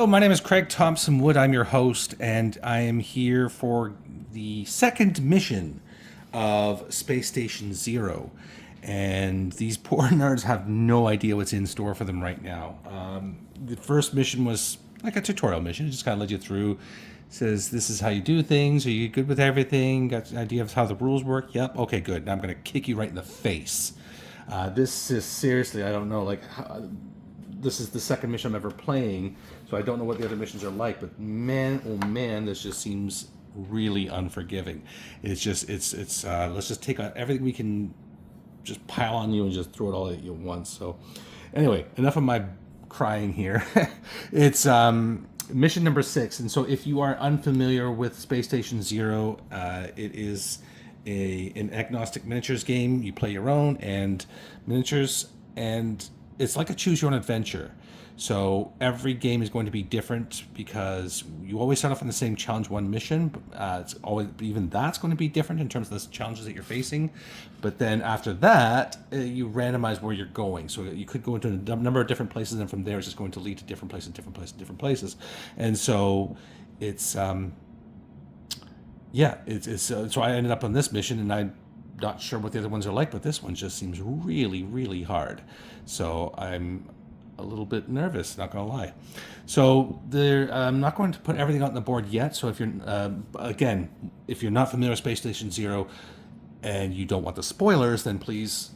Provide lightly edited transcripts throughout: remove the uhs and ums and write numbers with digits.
Hello, my name is Craig Thompson Wood. I'm your host, and I am here for the second mission of Space Station Zero. And these poor nerds have no idea what's in store for them right now. The first mission was like a tutorial mission. It just kind of led you through. Says, this is how you do things. Are you good with everything? Got an idea of how the rules work? Yep. Okay, good. Now I'm going to kick you right in the face. This is seriously, I don't know, this is the second mission I'm ever playing, so I don't know what the other missions are like, but man, oh man, this just seems really unforgiving. It's let's just take everything we can just pile on you and just throw it all at you at once. So anyway, enough of my crying here. It's mission number 6, and so if you are unfamiliar with Space Station Zero, it is an agnostic miniatures game. You play your own and miniatures, and it's like a choose your own adventure. So every game is going to be different because you always start off on the same challenge one mission. It's always, even that's going to be different in terms of the challenges that you're facing. But then after that, you randomize where you're going. So you could go into a number of different places, and from there it's just going to lead to different places, different places, different places. And so it's so I ended up on this mission, and I'm not sure what the other ones are like, but this one just seems really, really hard. So I'm a little bit nervous, not gonna lie. So I'm not going to put everything on the board yet. So if you're if you're not familiar with Space Station Zero and you don't want the spoilers, then please,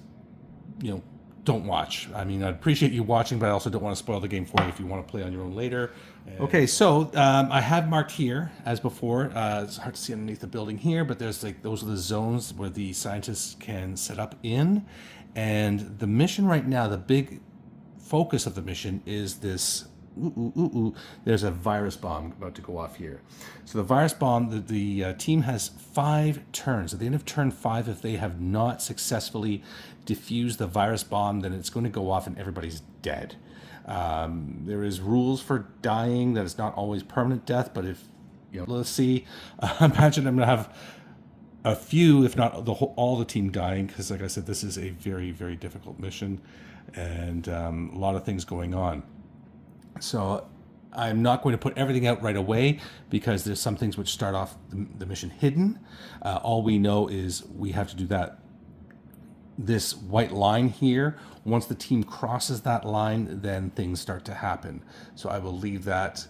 don't watch. I mean, I appreciate you watching, but I also don't want to spoil the game for you if you want to play on your own later. Okay, so I have marked here, as before. It's hard to see underneath the building here, but those are the zones where the scientists can set up in. And the mission right now, the big focus of the mission is this. There's a virus bomb about to go off here. So the virus bomb, the team has 5 turns. At the end of turn 5, if they have not successfully diffused the virus bomb, then it's going to go off and everybody's dead. There is rules for dying, that it's not always permanent death, but if, let's see, imagine I'm going to have a few, if not all the team dying, because like I said, this is a very, very difficult mission, and a lot of things going on. So I'm not going to put everything out right away because there's some things which start off the mission hidden. All we know is we have to do that. This white line here, once the team crosses that line, then things start to happen. So I will leave that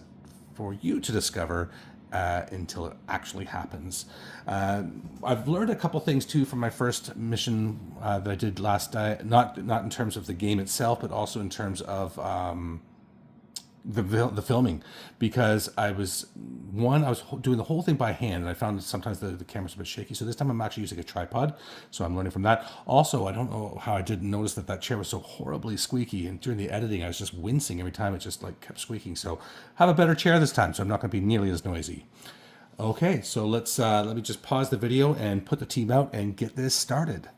for you to discover until it actually happens. I've learned a couple things too from my first mission that I did last night, not in terms of the game itself, but also in terms of the filming, because I was doing the whole thing by hand, and I found that sometimes the camera's a bit shaky. So this time I'm actually using a tripod, so I'm learning from that. Also, I don't know how I didn't notice that chair was so horribly squeaky, and during the editing I was just wincing every time it just kept squeaking. So have a better chair this time, so I'm not going to be nearly as noisy. Okay, so let me just pause the video and put the team out and get this started.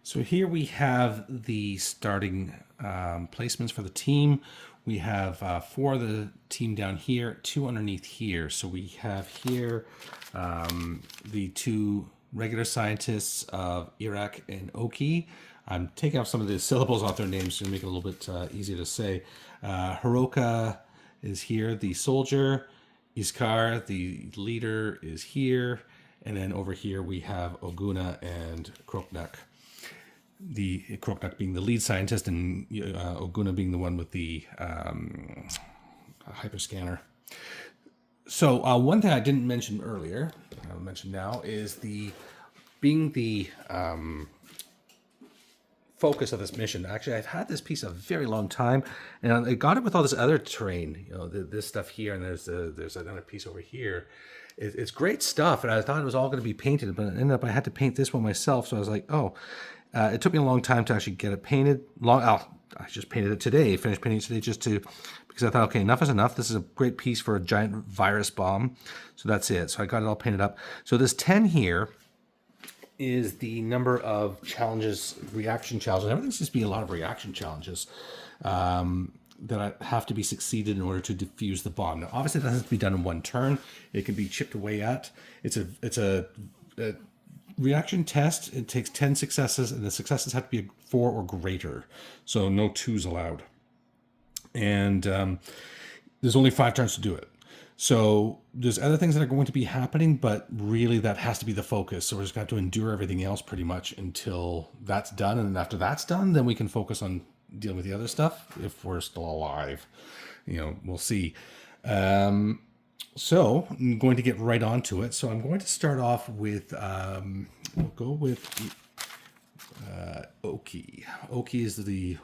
So here we have the starting placements for the team. We have 4 of the team down here, 2 underneath here. So we have here the 2 regular scientists of Iraq and Oki. I'm taking off some of the syllables off their names to make it a little bit easier to say. Hiroka is here, the soldier. Iskar, the leader, is here. And then over here we have Oguna and Kroknak. The Kroknak being the lead scientist, and Oguna being the one with the hyperscanner. So one thing I didn't mention earlier, I'll mention now, is the focus of this mission. Actually, I've had this piece a very long time, and I got it with all this other terrain. This stuff here, and there's another piece over here. It's great stuff, and I thought it was all going to be painted, but it ended up I had to paint this one myself. So I was like, it took me a long time to actually get it painted. I just painted it today, finished painting it today because I thought, okay, enough is enough. This is a great piece for a giant virus bomb. So that's it. So I got it all painted up. So this 10 here is the number of challenges, reaction challenges. Everything seems to be a lot of reaction challenges that have to be succeeded in order to defuse the bomb. Now, obviously, that has to be done in one turn. It can be chipped away at. It's a reaction test, it takes 10 successes, and the successes have to be 4 or greater. So no 2s allowed. And there's only 5 turns to do it. So there's other things that are going to be happening, but really that has to be the focus. So we're just got to endure everything else pretty much until that's done. And then after that's done, then we can focus on dealing with the other stuff if we're still alive. We'll see. So I'm going to get right onto it. So I'm going to start off with, we'll go with Oki. Oki is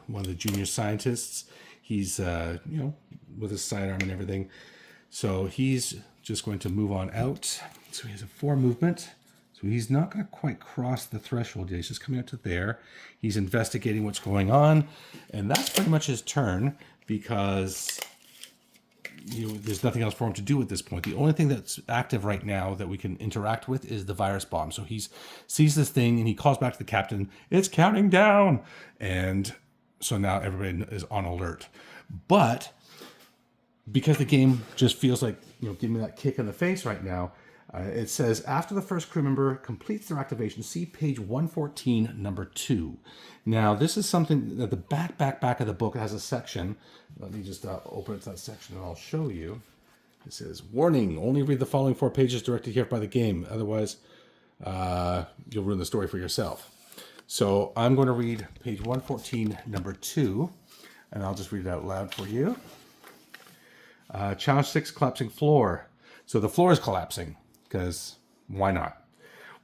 one of the junior scientists. He's, with his sidearm and everything. So he's just going to move on out. So he has a 4 movement. So he's not going to quite cross the threshold yet. He's just coming out to there. He's investigating what's going on. And that's pretty much his turn because there's nothing else for him to do at this point. The only thing that's active right now that we can interact with is the virus bomb. So he sees this thing and he calls back to the captain, "It's counting down." And so now everybody is on alert. But because the game just feels like, give me that kick in the face right now, it says, after the first crew member completes their activation, see page 114, number 2. Now, this is something that the back of the book has a section. Let me just open it to that section and I'll show you. It says, "Warning, only read the following 4 pages directed here by the game. Otherwise, you'll ruin the story for yourself." So I'm going to read page 114, number 2, and I'll just read it out loud for you. Challenge 6, collapsing floor. So the floor is collapsing, because why not?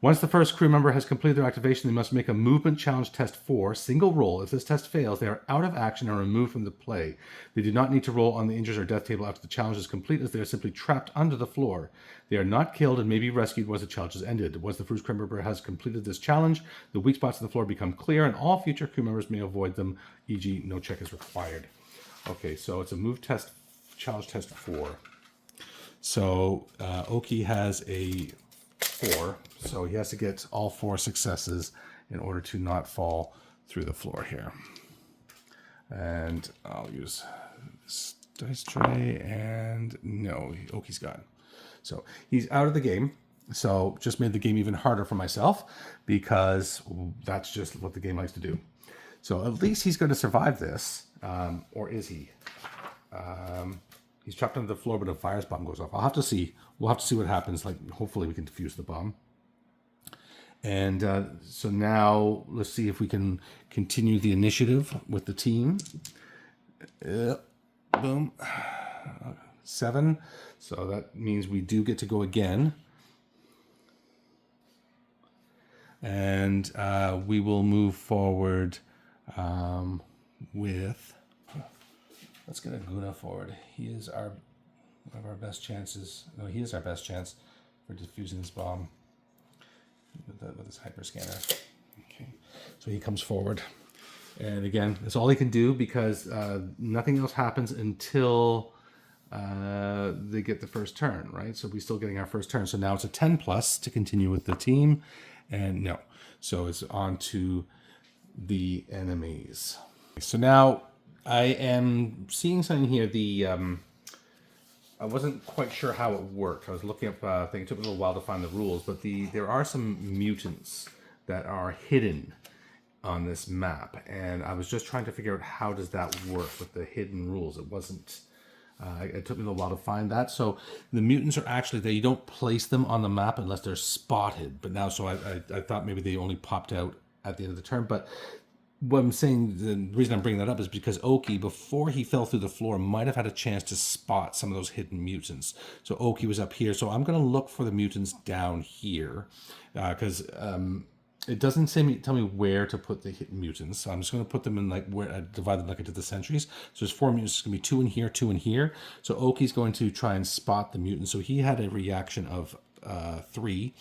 Once the first crew member has completed their activation, they must make a movement challenge test 4, single roll. If this test fails, they are out of action and removed from the play. They do not need to roll on the injuries or death table after the challenge is complete, as they are simply trapped under the floor. They are not killed and may be rescued once the challenge is ended. Once the first crew member has completed this challenge, the weak spots on the floor become clear, and all future crew members may avoid them, e.g. no check is required. Okay, so it's a move test, challenge test 4. So Oki has a 4, so he has to get all 4 successes in order to not fall through the floor here. And I'll use this dice tray, and no, Oki's gone. So he's out of the game. So just made the game even harder for myself because that's just what the game likes to do. So at least he's going to survive this, or is he? He's trapped under the floor, but a virus bomb goes off. I'll have to see. We'll have to see what happens. Like, hopefully we can defuse the bomb. And so now let's see if we can continue the initiative with the team. Boom. 7. So that means we do get to go again. And we will move forward with... Let's get Aguna forward. He is one of our best chances. No, he is our best chance for defusing this bomb with his hyper scanner. Okay, so he comes forward, and again, that's all he can do because nothing else happens until they get the first turn, right? So we're still getting our first turn. So now it's a 10 plus to continue with the team, and no, so it's on to the enemies. So now. I am seeing something here. I wasn't quite sure how it worked. I was looking up. I think it took me a little while to find the rules, but there are some mutants that are hidden on this map, and I was just trying to figure out how does that work with the hidden rules. It wasn't. It took me a little while to find that. So the mutants are actually you don't place them on the map unless they're spotted. But now, so I thought maybe they only popped out at the end of the turn, but. What I'm saying, the reason I'm bringing that up is because Oki, before he fell through the floor, might have had a chance to spot some of those hidden mutants. So Oki was up here. So I'm going to look for the mutants down here because it doesn't tell me where to put the hidden mutants. So I'm just going to put them in divide them into the sentries. So there's 4 mutants. It's going to be 2 in here, 2 in here. So Oki's going to try and spot the mutants. So he had a reaction of 3.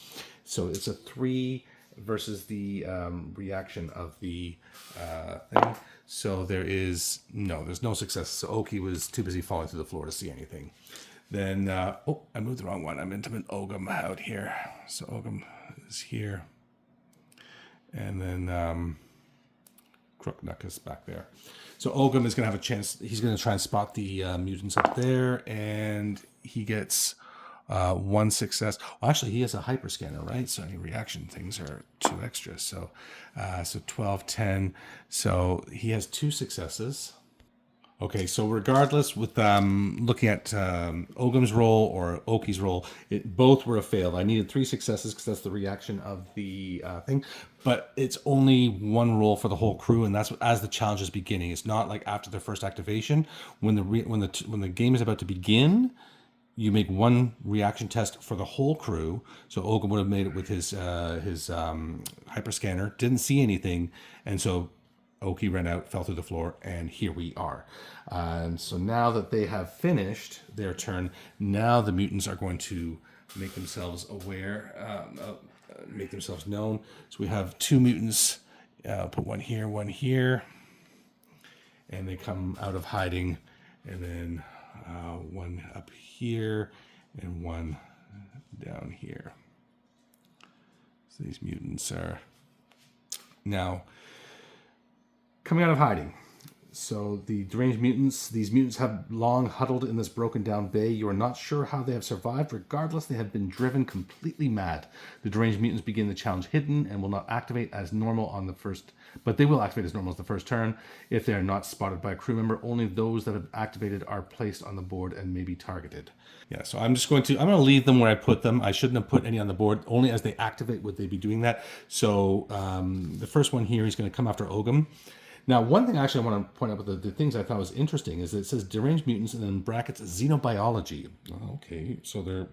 So it's a 3 versus the reaction of the thing. So there's no success. So Oki was too busy falling through the floor to see anything. Then, I moved the wrong one. I meant to put Ogum out here. So Ogum is here. And then Crooknuck is back there. So Ogum is going to have a chance. He's going to try and spot the mutants up there. And he gets 1 success. Well, actually, he has a hyper scanner, right? So any reaction things are 2 extra. So, so 12, 10. So he has 2 successes. Okay, so regardless, with looking at Ogum's roll or Oki's roll, both were a fail. I needed 3 successes because that's the reaction of the thing, but it's only 1 roll for the whole crew, and that's as the challenge is beginning. It's not like after their first activation. When the game is about to begin, you make 1 reaction test for the whole crew. So Ogum would have made it with his hyper scanner, didn't see anything, and so Oki ran out, fell through the floor, and here we are. And so now that they have finished their turn, now the mutants are going to make themselves aware, make themselves known. So we have 2 mutants. Put one here, and they come out of hiding, and then 1 up here and 1 down here. So these mutants are now coming out of hiding. So the deranged mutants, these mutants have long huddled in this broken down bay. You are not sure how they have survived. Regardless, they have been driven completely mad. The deranged mutants begin the challenge hidden and will not activate as normal on the first, but they will activate as normal as the first turn. If they are not spotted by a crew member, only those that have activated are placed on the board and may be targeted. Yeah, so I'm going to leave them where I put them. I shouldn't have put any on the board. Only as they activate would they be doing that. So the first one here is going to come after Ogum. Now, one thing actually I want to point out with the things I thought was interesting is that it says deranged mutants and then in brackets xenobiology. Okay, so they're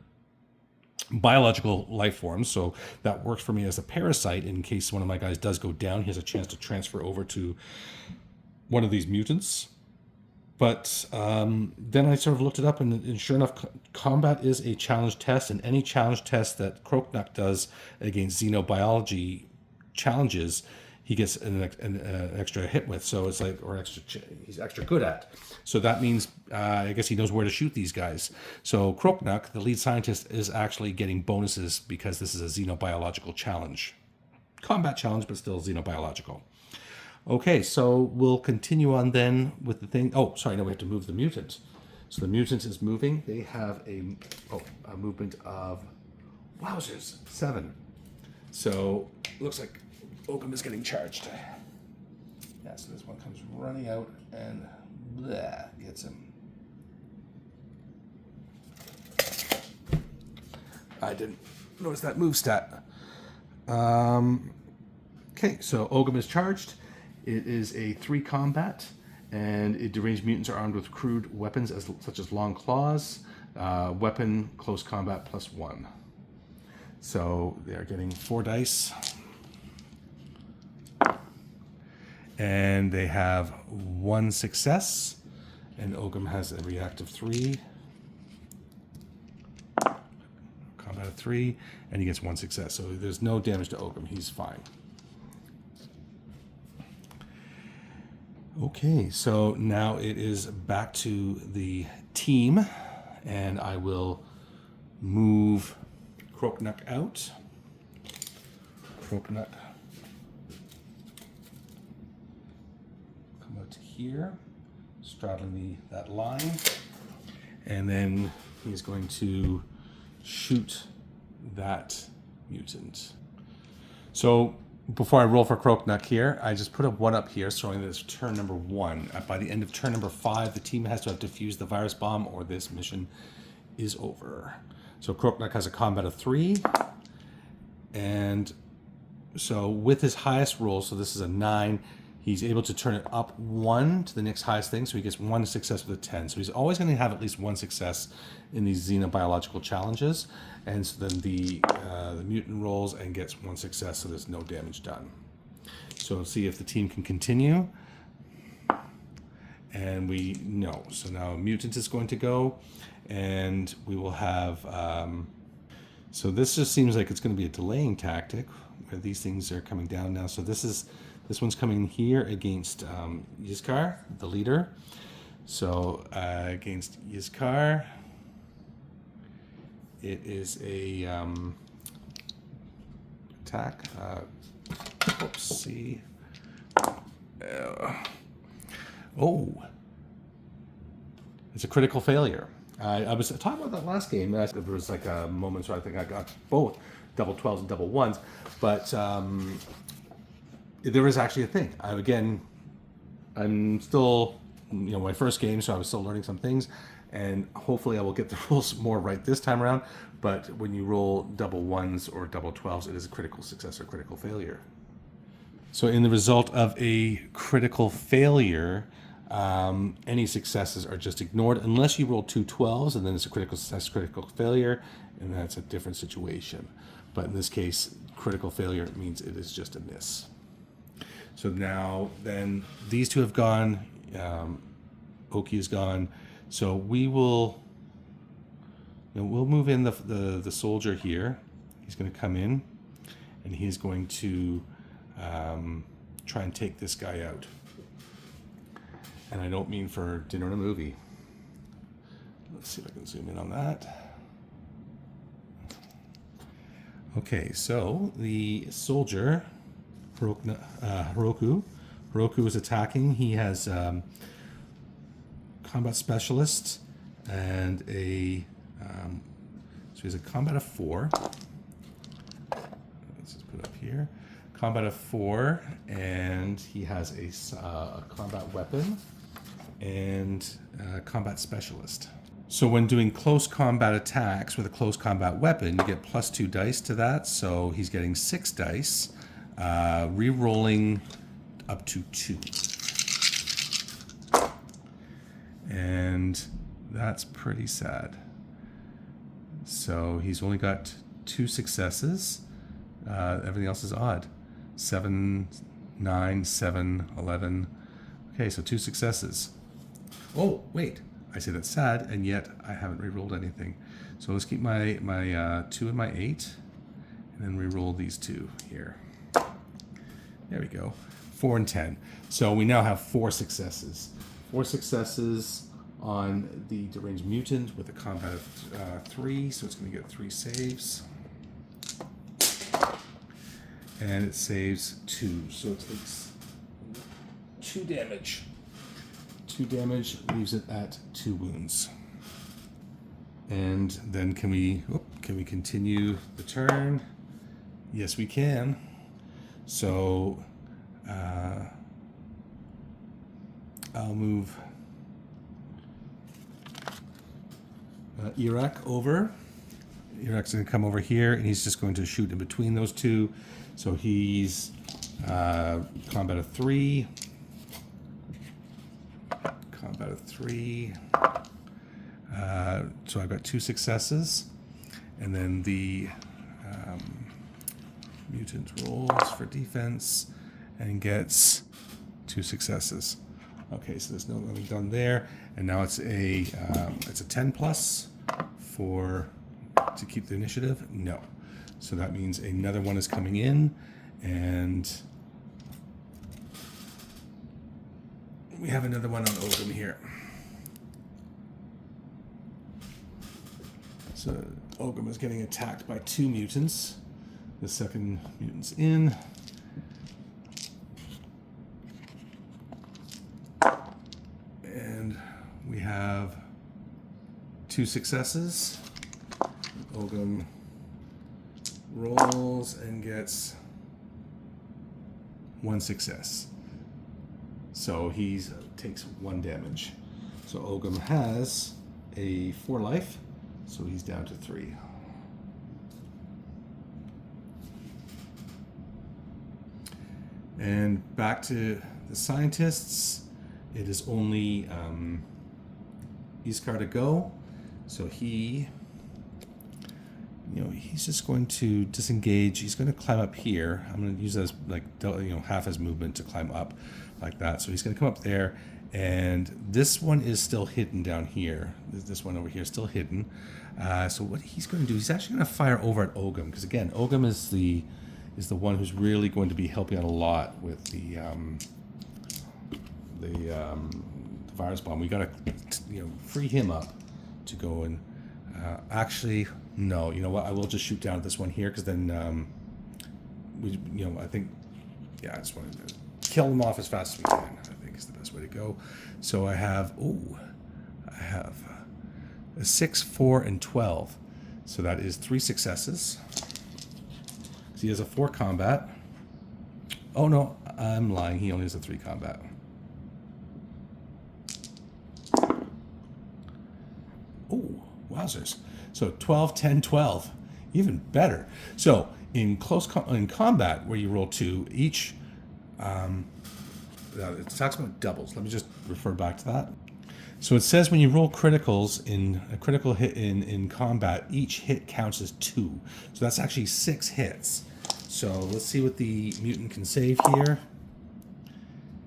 biological life forms, so that works for me as a parasite in case one of my guys does go down. He has a chance to transfer over to one of these mutants. But then I sort of looked it up, and sure enough, combat is a challenge test, and any challenge test that Kroknak does against xenobiology challenges, he gets an extra hit with. So it's like, or he's extra good at. So that means, I guess he knows where to shoot these guys. So Kroknak, the lead scientist, is actually getting bonuses because this is a xenobiological challenge. Combat challenge, but still xenobiological. Okay, so we'll continue on then with the thing. Oh, sorry, no, we have to move the mutant. So the mutant is moving. They have a movement of, wowzers, 7. So looks like Ogum is getting charged. Yeah, so this one comes running out and gets him. I didn't notice that move stat. Okay, so Ogum is charged. It is a 3 combat, and deranged mutants are armed with crude weapons such as long claws, weapon, close combat, +1. So they are getting 4 dice. And they have 1 success, and Ogum has a reactive 3, combat of 3, and he gets 1 success. So there's no damage to Ogum. He's fine. Okay, so now it is back to the team, and I will move Kroknak out. Kroknak. Come out to here, straddling that line, and then he's going to shoot that mutant. So before I roll for Kroknak here, I just put a 1 up here, showing that it's turn number 1. By the end of turn number 5, the team has to have defused the virus bomb, or this mission is over. So Kroknak has a combat of 3, and so with his highest roll, so this is a 9, he's able to turn it up 1 to the next highest thing, so he gets 1 success with a 10. So he's always going to have at least 1 success in these xenobiological challenges. And so then the mutant rolls and gets 1 success, so there's no damage done. So let's see if the team can continue. And we know. So now mutant is going to go, and we will have... so this just seems like it's going to be a delaying tactic, where these things are coming down now. So this one's coming here against Yizkar, the leader. So against Yizkar, it is a attack. Oopsie. Oh, it's a critical failure. I was talking about that last game. There was like a moment where I think I got both double 12s and double ones, but there is actually a thing. I'm still, my first game, so I was still learning some things, and hopefully I will get the rules more right this time around. But when you roll double ones or double 12s, it is a critical success or critical failure. So in the result of a critical failure, any successes are just ignored unless you roll two 12s, and then it's a critical success, critical failure, and that's a different situation. But in this case, critical failure means it is just a miss. So now, then these two have gone. Oki is gone. So we will. We'll move in the soldier here. He's going to come in, and he's going to try and take this guy out. And I don't mean for dinner and a movie. Let's see if I can zoom in on that. Okay, so the soldier, Heroku is attacking. He has combat specialist and so he's a combat of 4. Let's just put it up here. Combat of 4, and he has a combat weapon and combat specialist. So when doing close combat attacks with a close combat weapon, you get +2 dice to that. So he's getting 6 dice, re-rolling up to 2. And that's pretty sad. So he's only got 2 successes. Everything else is odd. 7, 9, 7, 11. Okay, so 2 successes. Oh, wait. I say that's sad, and yet I haven't re-rolled anything. So let's keep my 2 and my 8, and then re-roll these 2 here. There we go. 4 and 10. So we now have 4 successes. 4 successes on the deranged mutant with a combat of 3, so it's going to get 3 saves. And it saves 2, so it takes 2 damage. 2 damage leaves it at 2 wounds. And then can we continue the turn? Yes, we can. So I'll move Iraq over. Iraq's going to come over here, and he's just going to shoot in between those 2. So he's combat of 3. Combat of 3. So I've got 2 successes. And then the mutant rolls for defense and gets 2 successes. Okay, so there's nothing done there. And now it's a 10 plus to keep the initiative. No. So that means another one is coming in, and we have another one on Ogum here. So Ogum is getting attacked by 2 mutants. The second mutant's in. And we have 2 successes. Ogum rolls and gets 1 success. So he takes 1 damage. So Ogum has a 4 life, so he's down to 3. And back to the scientists. It is only Iskar to go. So he's just going to disengage. He's going to climb up here. I'm going to use that as half his movement to climb up like that. So he's going to come up there, and this one is still hidden down here. This one over here is still hidden. So what he's going to do, he's actually going to fire over at Ogum, because again, Ogum is the one who's really going to be helping out a lot with the virus bomb. We got to free him up to go and actually. No, you know what? I will just shoot down at this one here, because then I think, I just want to kill them off as fast as we can. I think is the best way to go. So I have a 6, 4, and 12. So that is 3 successes. So he has a 4 combat. Oh no, I'm lying. He only has a 3 combat. Oh, wowzers. So 12, 10, 12. Even better. So in in combat, where you roll 2, each... it talks about doubles. Let me just refer back to that. So it says when you roll criticals in a critical hit in combat, each hit counts as 2. So that's actually 6 hits. So let's see what the mutant can save here.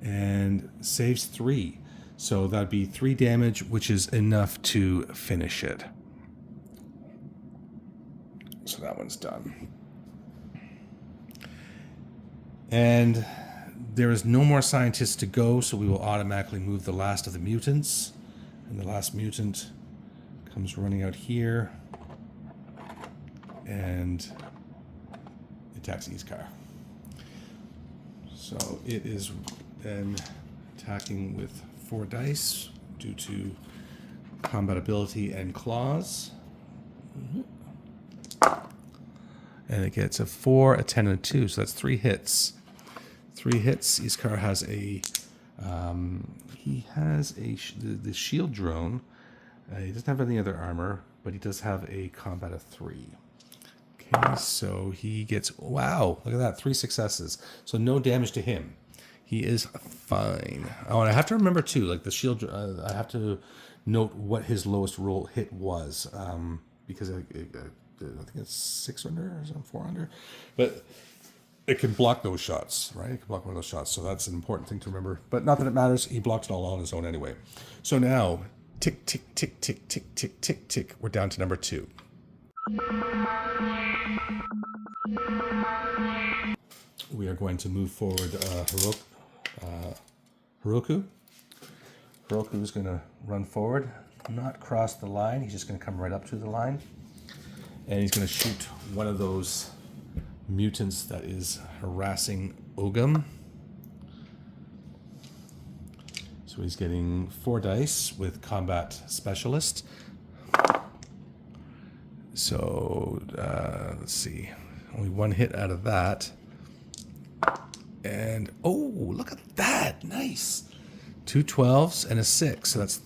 And saves 3. So that'd be 3 damage, which is enough to finish it. So that one's done. And there is no more scientists to go, so we will automatically move the last of the mutants. And the last mutant comes running out here and attacks Iskar. So it is then attacking with 4 dice due to combat ability and claws. And it gets a 4, a 10, and a 2, so that's 3 hits. 3 hits. Iskar has a... he has the shield drone. He doesn't have any other armor, but he does have a combat of 3. Okay, so he gets... Wow, look at that, 3 successes. So no damage to him. He is fine. Oh, and I have to remember too, like the shield... I have to note what his lowest roll hit was, because I think it's 6 under or something, 4 under. But... it can block those shots, right? It can block one of those shots, so that's an important thing to remember. But not that it matters. He blocks it all on his own anyway. So now, tick, tick, tick, tick, tick, tick, tick, tick. We're down to number 2. We are going to move forward Hiroku. Hiroku is going to run forward, not cross the line. He's just going to come right up to the line. And he's going to shoot one of those mutants that is harassing Ogum. So he's getting 4 dice with combat specialist. So let's see, only 1 hit out of that. And oh, look at that, nice. 2 12s and a 6, so that's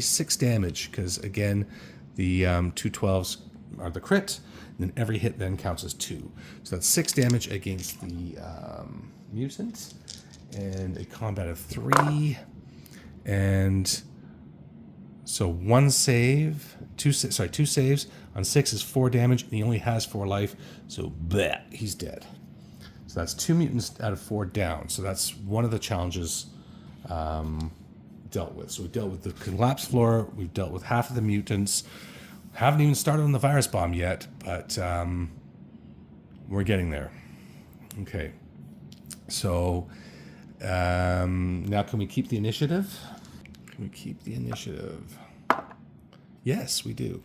6 damage, because again the 2 12s are the crit. And then every hit then counts as 2. So that's 6 damage against the mutant. And a combat of 3. And so 1 save, 2 saves. On 6 is 4 damage, and he only has 4 life. So bleh, he's dead. So that's 2 mutants out of 4 down. So that's one of the challenges dealt with. So we dealt with the collapsed floor. We've dealt with half of the mutants. Haven't even started on the virus bomb yet, but we're getting there. Okay. So now can we keep the initiative? Can we keep the initiative? Yes, we do.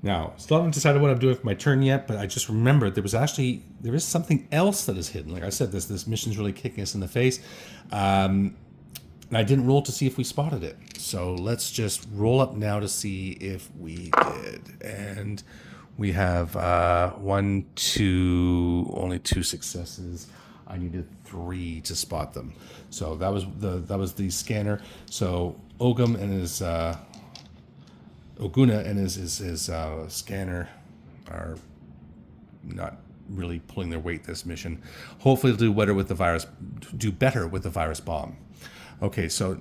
Now, still haven't decided what I'm doing for my turn yet, but I just remembered there is something else that is hidden. Like I said, this mission's really kicking us in the face. And I didn't roll to see if we spotted it. So let's just roll up now to see if we did. And we have 1, 2, only 2 successes. I needed 3 to spot them. So that was the scanner. So Ogum and his Oguna and his scanner are not really pulling their weight this mission. Hopefully they'll do better with the virus bomb. Okay, so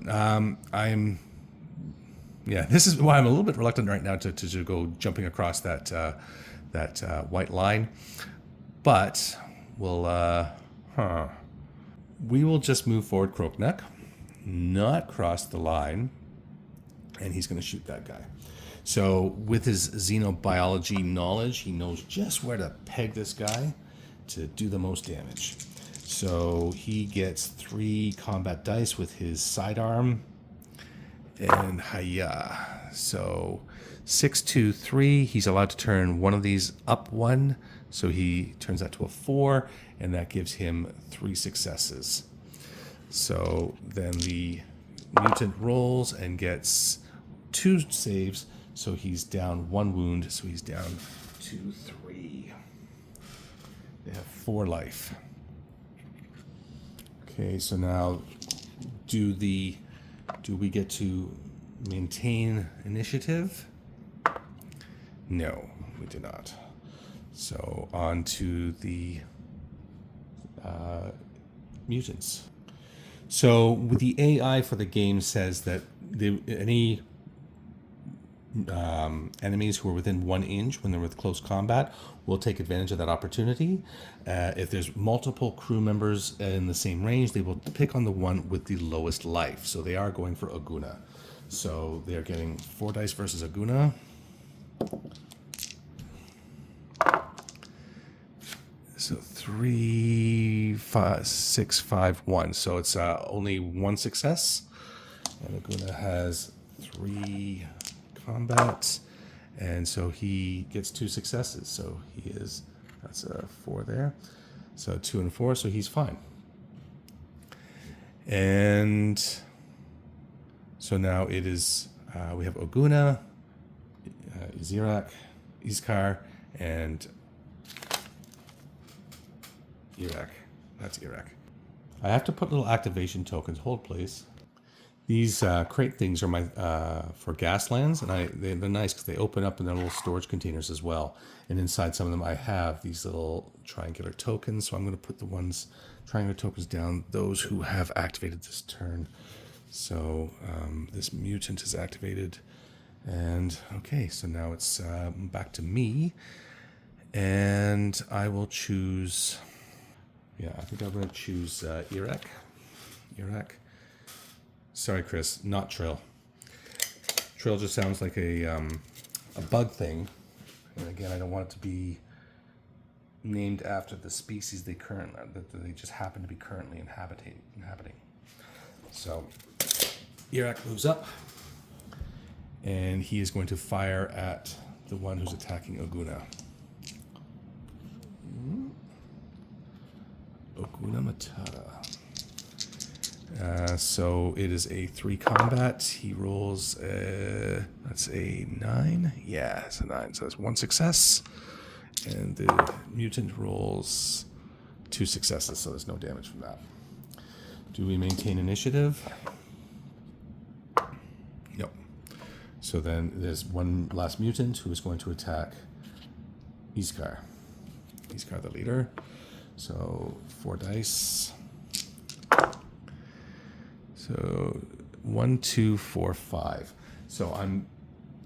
this is why I'm a little bit reluctant right now to go jumping across that white line. But we will just move forward Kroknak, not cross the line, and he's going to shoot that guy. So with his xenobiology knowledge, he knows just where to peg this guy to do the most damage. So he gets 3 combat dice with his sidearm. And hiya. So 6, 2, 3. He's allowed to turn one of these up 1. So he turns that to a 4. And that gives him 3 successes. So then the mutant rolls and gets 2 saves. So he's down 1 wound, so he's down 2, 3. They have 4 life. Okay, so now do we get to maintain initiative? No, we do not. So on to the mutants. So with the AI for the game says that any enemies who are within 1 inch when they're with close combat will take advantage of that opportunity. If there's multiple crew members in the same range, they will pick on the one with the lowest life. So they are going for Aguna. So they are getting 4 dice versus Aguna. So 3, 5, 6, 5, 1. So it's only 1 success. And Aguna has 3 combat. And so he gets 2 successes. So that's a 4 there. So 2 and 4, so he's fine. And so now it is, we have Aguna, Zirak, Iskar, and Iraq. That's Iraq. I have to put little activation tokens. Hold, please. These crate things are my for Gaslands, and they're nice because they open up in their little storage containers as well. And inside some of them, I have these little triangular tokens. So I'm going to put the triangular tokens down. Those who have activated this turn. So this mutant is activated, and okay. So now it's back to me, and I will choose. Yeah, I think I'm going to choose Iraq. Iraq. Sorry, Chris, not Trill. Trill just sounds like a bug thing. And again, I don't want it to be named after the species that they just happen to be currently inhabiting. So, Iraq moves up, and he is going to fire at the one who's attacking Aguna. Aguna Matata. So it is a 3 combat. He rolls, that's a 9. Yeah, it's a 9. So that's 1 success. And the mutant rolls 2 successes, so there's no damage from that. Do we maintain initiative? No. So then there's one last mutant who is going to attack Iskar. Iskar, the leader. So 4 dice. So 1, 2, 4, 5. So I'm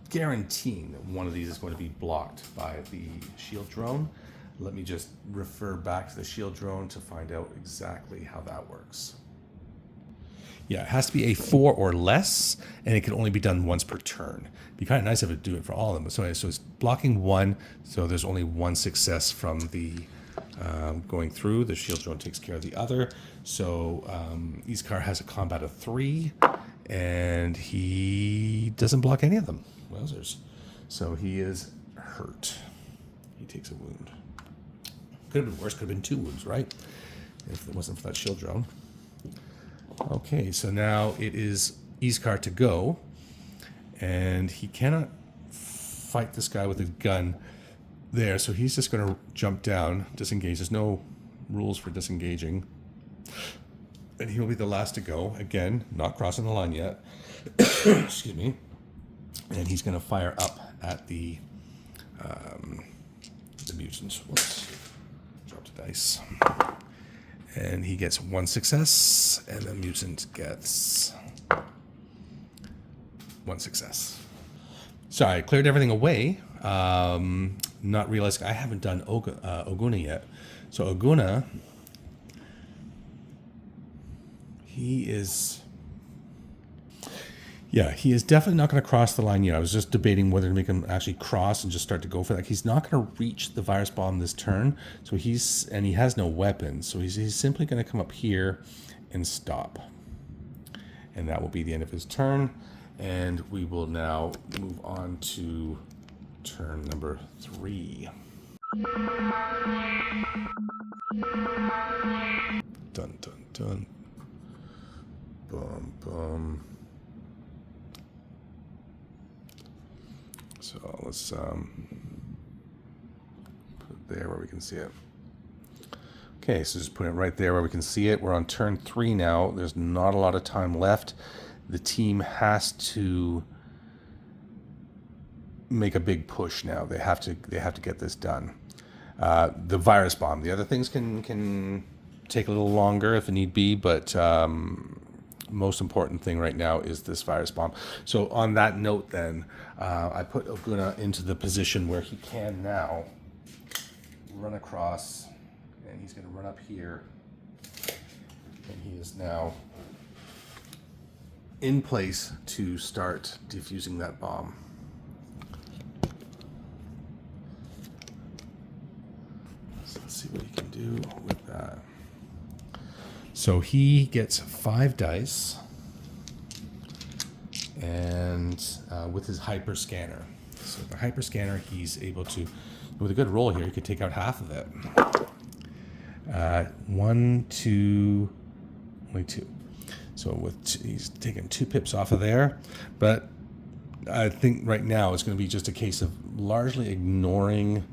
guaranteeing that one of these is going to be blocked by the shield drone. Let me just refer back to the shield drone to find out exactly how that works. Yeah, it has to be a 4 or less, and it can only be done once per turn. It'd be kind of nice if it do it for all of them. So it's blocking 1, so there's only 1 success from the going through. The shield drone takes care of the other. So Iskar has a combat of 3, and he doesn't block any of them. Wowzers. So he is hurt. He takes a wound. Could have been worse. Could have been 2 wounds, right? If it wasn't for that shield drone. Okay, so now it is Iskar to go, and he cannot fight this guy with a gun there, so he's just going to jump down, disengage. There's no rules for disengaging. And he'll be the last to go. Again, not crossing the line yet. Excuse me. And he's going to fire up at the mutants. Whoops. Dropped a dice. And he gets 1 success, and the mutant gets 1 success. So I cleared everything away, not realizing I haven't done Aguna yet. So Aguna, he is definitely not going to cross the line yet. I was just debating whether to make him actually cross and just start to go for that. He's not going to reach the virus bomb this turn, so he has no weapons, so he's simply going to come up here and stop. And that will be the end of his turn. And we will now move on to turn number 3. Dun, dun, dun. Bum, bum. let's put it there where we can see it. Okay, so just put it right there where we can see it. We're on turn 3 now. There's not a lot of time left. The team has to make a big push now. They have to get this done. The virus bomb. The other things can take a little longer if it need be, but most important thing right now is this virus bomb. So on that note, then I put Oguna into the position where he can now run across, and he's going to run up here, and he is now in place to start defusing that bomb. So let's see what he can do with that. So he gets 5 dice, and with his hyper scanner. So the hyper scanner, he's able to, with a good roll here, he could take out half of it. 1, 2, only 2. So he's taking 2 pips off of there, but I think right now it's going to be just a case of largely ignoring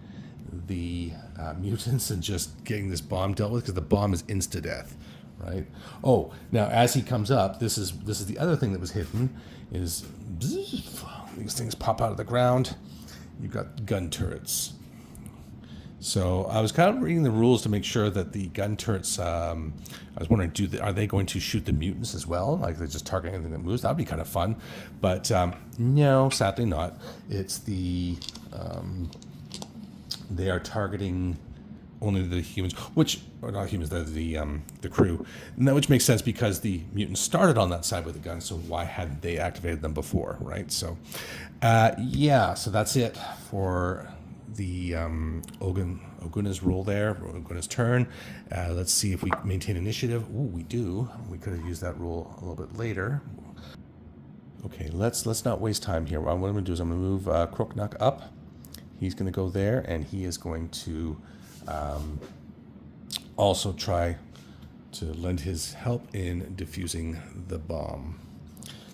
the mutants and just getting this bomb dealt with, because the bomb is insta-death, right? Oh, now as he comes up, this is the other thing that was hidden, is these things pop out of the ground. You've got gun turrets. So I was kind of reading the rules to make sure that the gun turrets, I was wondering, are they going to shoot the mutants as well? Like they just target anything that moves? That would be kind of fun. But no, sadly not. It's the, they are targeting only the humans, or not humans, the crew. And that, which makes sense because the mutants started on that side with a gun, so why hadn't they activated them before, right? So, yeah, so that's it for the Oguna's roll there, Oguna's turn. Let's see if we maintain initiative. Ooh, we do. We could have used that rule a little bit later. Okay, let's not waste time here. What I'm going to do is I'm going to move Kroknak up. He's going to go there, and he is going to also try to lend his help in defusing the bomb.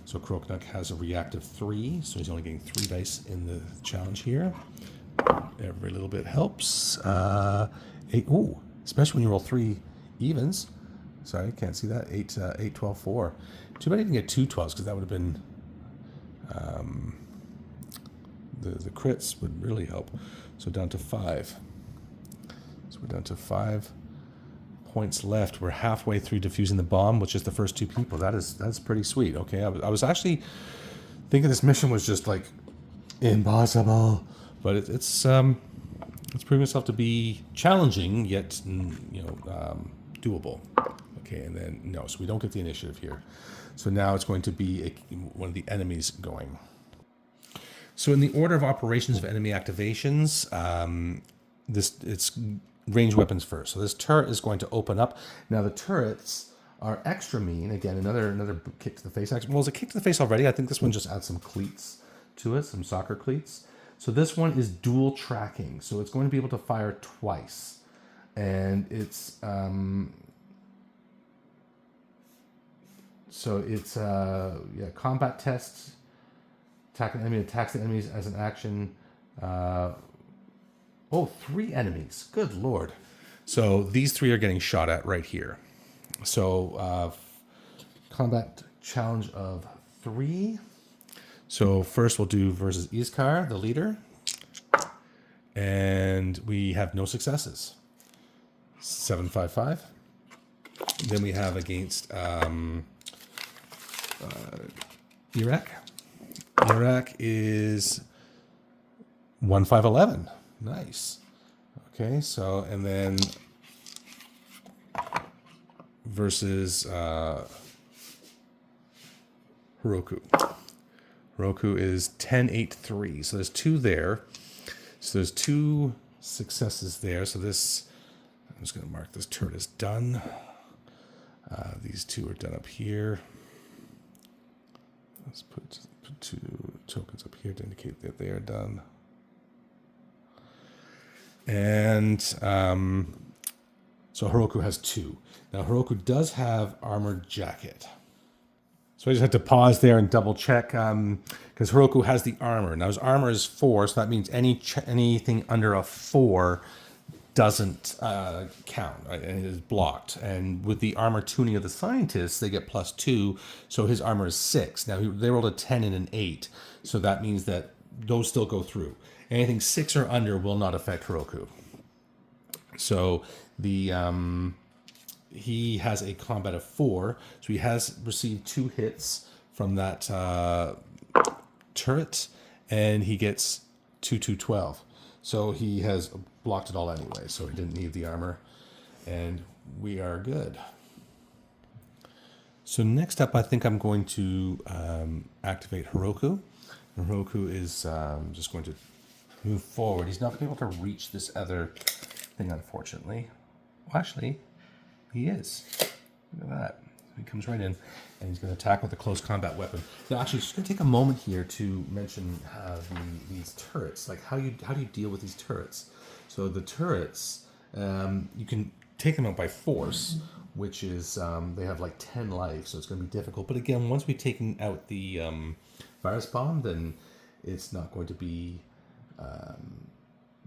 So Kroknak has a reactive 3, so he's only getting 3 dice in the challenge here. Every little bit helps. 8, ooh, especially when you roll 3 evens. Sorry, can't see that. 8, 12, 4. Too bad I didn't get 2 12s, because that would have been the crits would really help. So down to 5. So we're down to 5 points left. We're halfway through defusing the bomb, which is the first 2 people. That's pretty sweet. Okay, I was actually thinking this mission was just like impossible. But it's proving itself to be challenging, yet doable. Okay, and then no, so we don't get the initiative here. So now it's going to be one of the enemies going. So in the order of operations of enemy activations, it's ranged weapons first. So this turret is going to open up. Now the turrets are extra mean. Again, another kick to the face. Well, it's a kick to the face already. I think this one just adds some cleats to it, some soccer cleats. So this one is dual tracking. So it's going to be able to fire twice. And it's combat tests. Attack an enemy, attacks the enemies as an action. 3 enemies. Good Lord. So these 3 are getting shot at right here. So combat challenge of 3. So first we'll do versus Iskar, the leader. And we have no successes. 755. Then we have against Iraq. Iraq is 1511. Nice. Okay, so and then versus Heroku. Heroku is 1083. So there's 2 there. So there's 2 successes there. So this, I'm just going to mark this turret as done. These 2 are done up here. Let's put 2 tokens up here to indicate that they are done. And so Heroku has 2. Now Heroku does have armored jacket. So I just had to pause there and double check because Heroku has the armor. Now his armor is 4, so that means anything under a 4 doesn't count, right? And it is blocked. And with the armor tuning of the scientists, they get +2, so his armor is 6. Now they rolled a 10 and an 8, so that means that those still go through. Anything 6 or under will not affect Heroku. So the he has a combat of 4, so he has received 2 hits from that turret, and he gets 2/12. So he has blocked it all anyway, so he didn't need the armor, and we are good. So next up, I think I'm going to activate Heroku. And Heroku is just going to move forward. He's not going to be able to reach this other thing, unfortunately. Well, actually, he is. Look at that. He comes right in, and he's going to attack with a close combat weapon. Now, actually, just going to take a moment here to mention these turrets. Like, how do you deal with these turrets? So the turrets, you can take them out by force, which is they have like 10 life, so it's going to be difficult. But again, once we've taken out the virus bomb, then it's not going to be.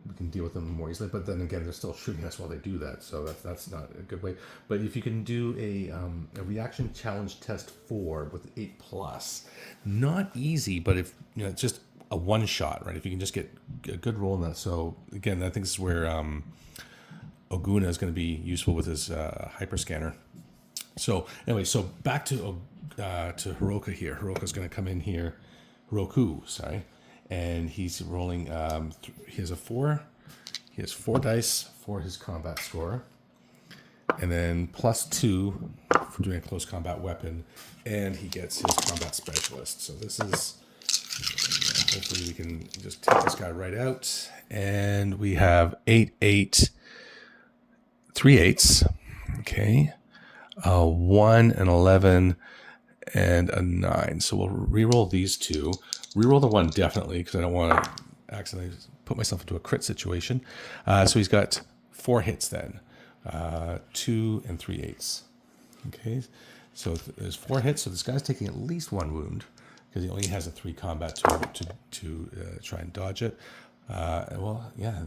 We can deal with them more easily, but then again, they're still shooting us while they do that, so that's not a good way. But if you can do a reaction challenge test 4 with 8+, not easy, but if it's just a one shot, right? If you can just get a good roll in that. So again, I think this is where Oguna is going to be useful with his hyperscanner. So anyway, so back to Heroku here. Heroku's going to come in here. Heroku, sorry. And he's rolling, he has a 4. He has 4 dice for his combat score. And then +2 for doing a close combat weapon. And he gets his combat specialist. So this is, hopefully we can just take this guy right out. And we have 8, 8, 3 8s. Okay. 1, and 11, and a 9. So we'll re-roll these 2. Reroll the 1 definitely, because I don't want to accidentally put myself into a crit situation. So he's got 4 hits then, 2 and 3 8s. Okay, so there's 4 hits. So this guy's taking at least 1 wound because he only has a 3 combat to try and dodge it. Well, yeah,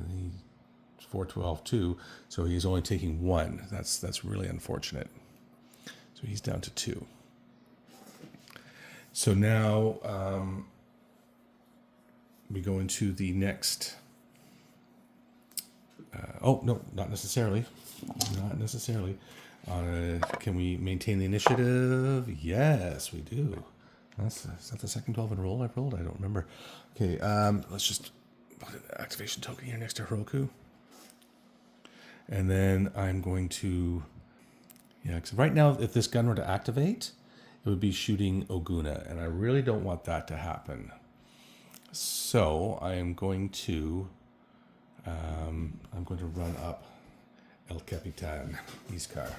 4, 12, 2. So he's only taking 1. That's really unfortunate. So he's down to 2. So now we go into the next. Oh, no, not necessarily. Not necessarily. Can we maintain the initiative? Yes, we do. Is that the second 12 in a roll I've rolled? I don't remember. Okay, let's just put an activation token here next to Heroku. And then I'm going to. Yeah, because right now, if this gun were to activate, it would be shooting Oguna, and I really don't want that to happen. So I am going to run up El Capitan Iskar.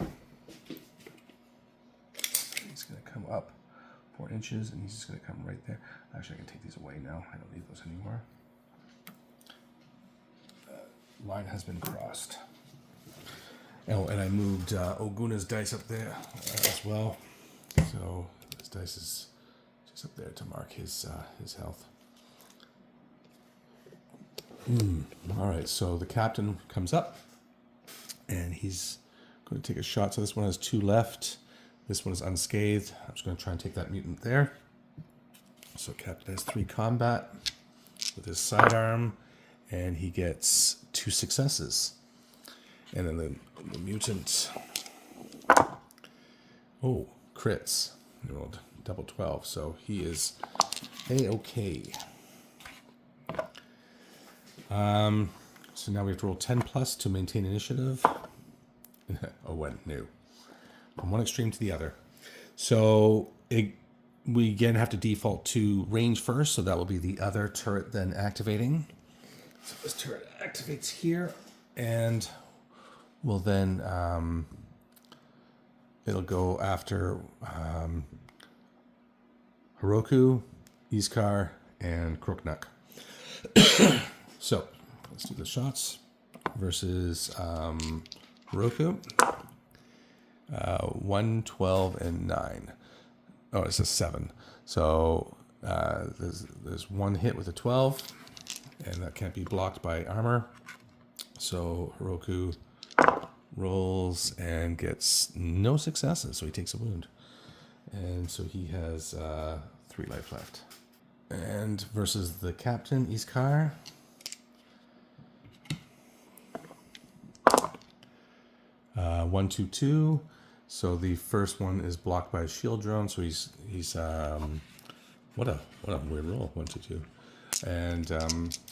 He's going to come up 4 inches, and he's just going to come right there. Actually, I can take these away now. I don't need those anymore. Line has been crossed. Oh, and I moved Oguna's dice up there as well. So his dice is just up there to mark his health. All right, so the captain comes up, and he's going to take a shot. So this one has 2 left. This one is unscathed. I'm just going to try and take that mutant there. So captain has 3 combat with his sidearm, and he gets 2 successes. And then the mutant, crits. He rolled double 12, so he is A-okay. So now we have to roll 10+ to maintain initiative. No. From one extreme to the other. So we again have to default to range first, so that will be the other turret then activating. So this turret activates here, and will then it'll go after Heroku, Iskar, and Kroknuk. So let's do the shots versus Heroku. 1, 12, and 9. Oh, it's a 7. So there's one hit with a 12, and that can't be blocked by armor. So Heroku rolls and gets no successes, so he takes a wound. And so he has 3 life left. And versus the captain, Iskar. 1, 2, 2. So the first one is blocked by a shield drone. So he's what a weird roll. 1, 2, 2. And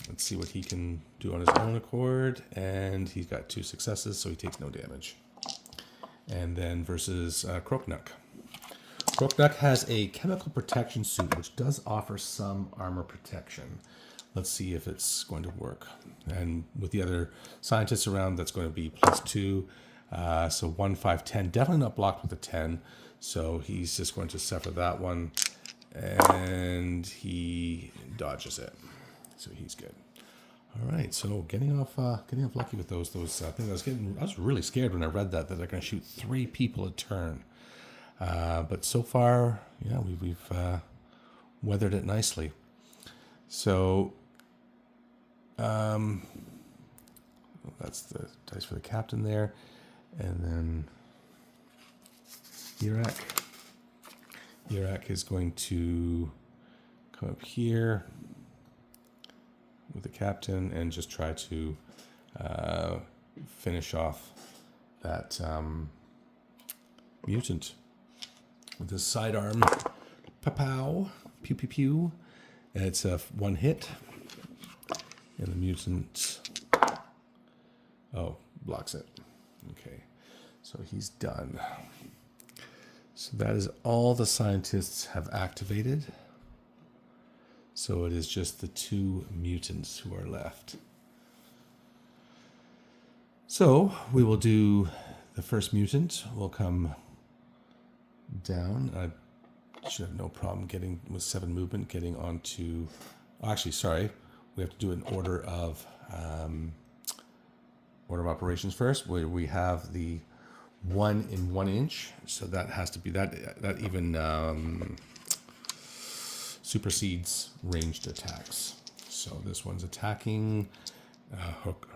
let's see what he can do on his own accord. And he's got 2 successes, so he takes no damage. And then versus Kroknuk. Kroknuk has a chemical protection suit, which does offer some armor protection. Let's see if it's going to work. And with the other scientists around, that's going to be +2. So 1, 5, 10. Definitely not blocked with a 10. So he's just going to suffer that one. And he dodges it. So he's good. All right, so getting off lucky with those things. I was really scared when I read that they're going to shoot 3 people a turn. But so far, yeah, we've weathered it nicely. So that's the dice for the captain there, and then Irak is going to come up here with the captain and just try to finish off that mutant with his sidearm. Pow, pew, pew, pew. And it's a 1 hit. And the mutant, blocks it. Okay, so he's done. So that is all the scientists have activated. So it is just the 2 mutants who are left. So we will do the first mutant. Will come down. I should have no problem getting with 7 movement, getting onto. Actually, sorry, we have to do an order of operations first. Where we have the 1 in 1 inch, so that has to be that even supersedes ranged attacks. So this one's attacking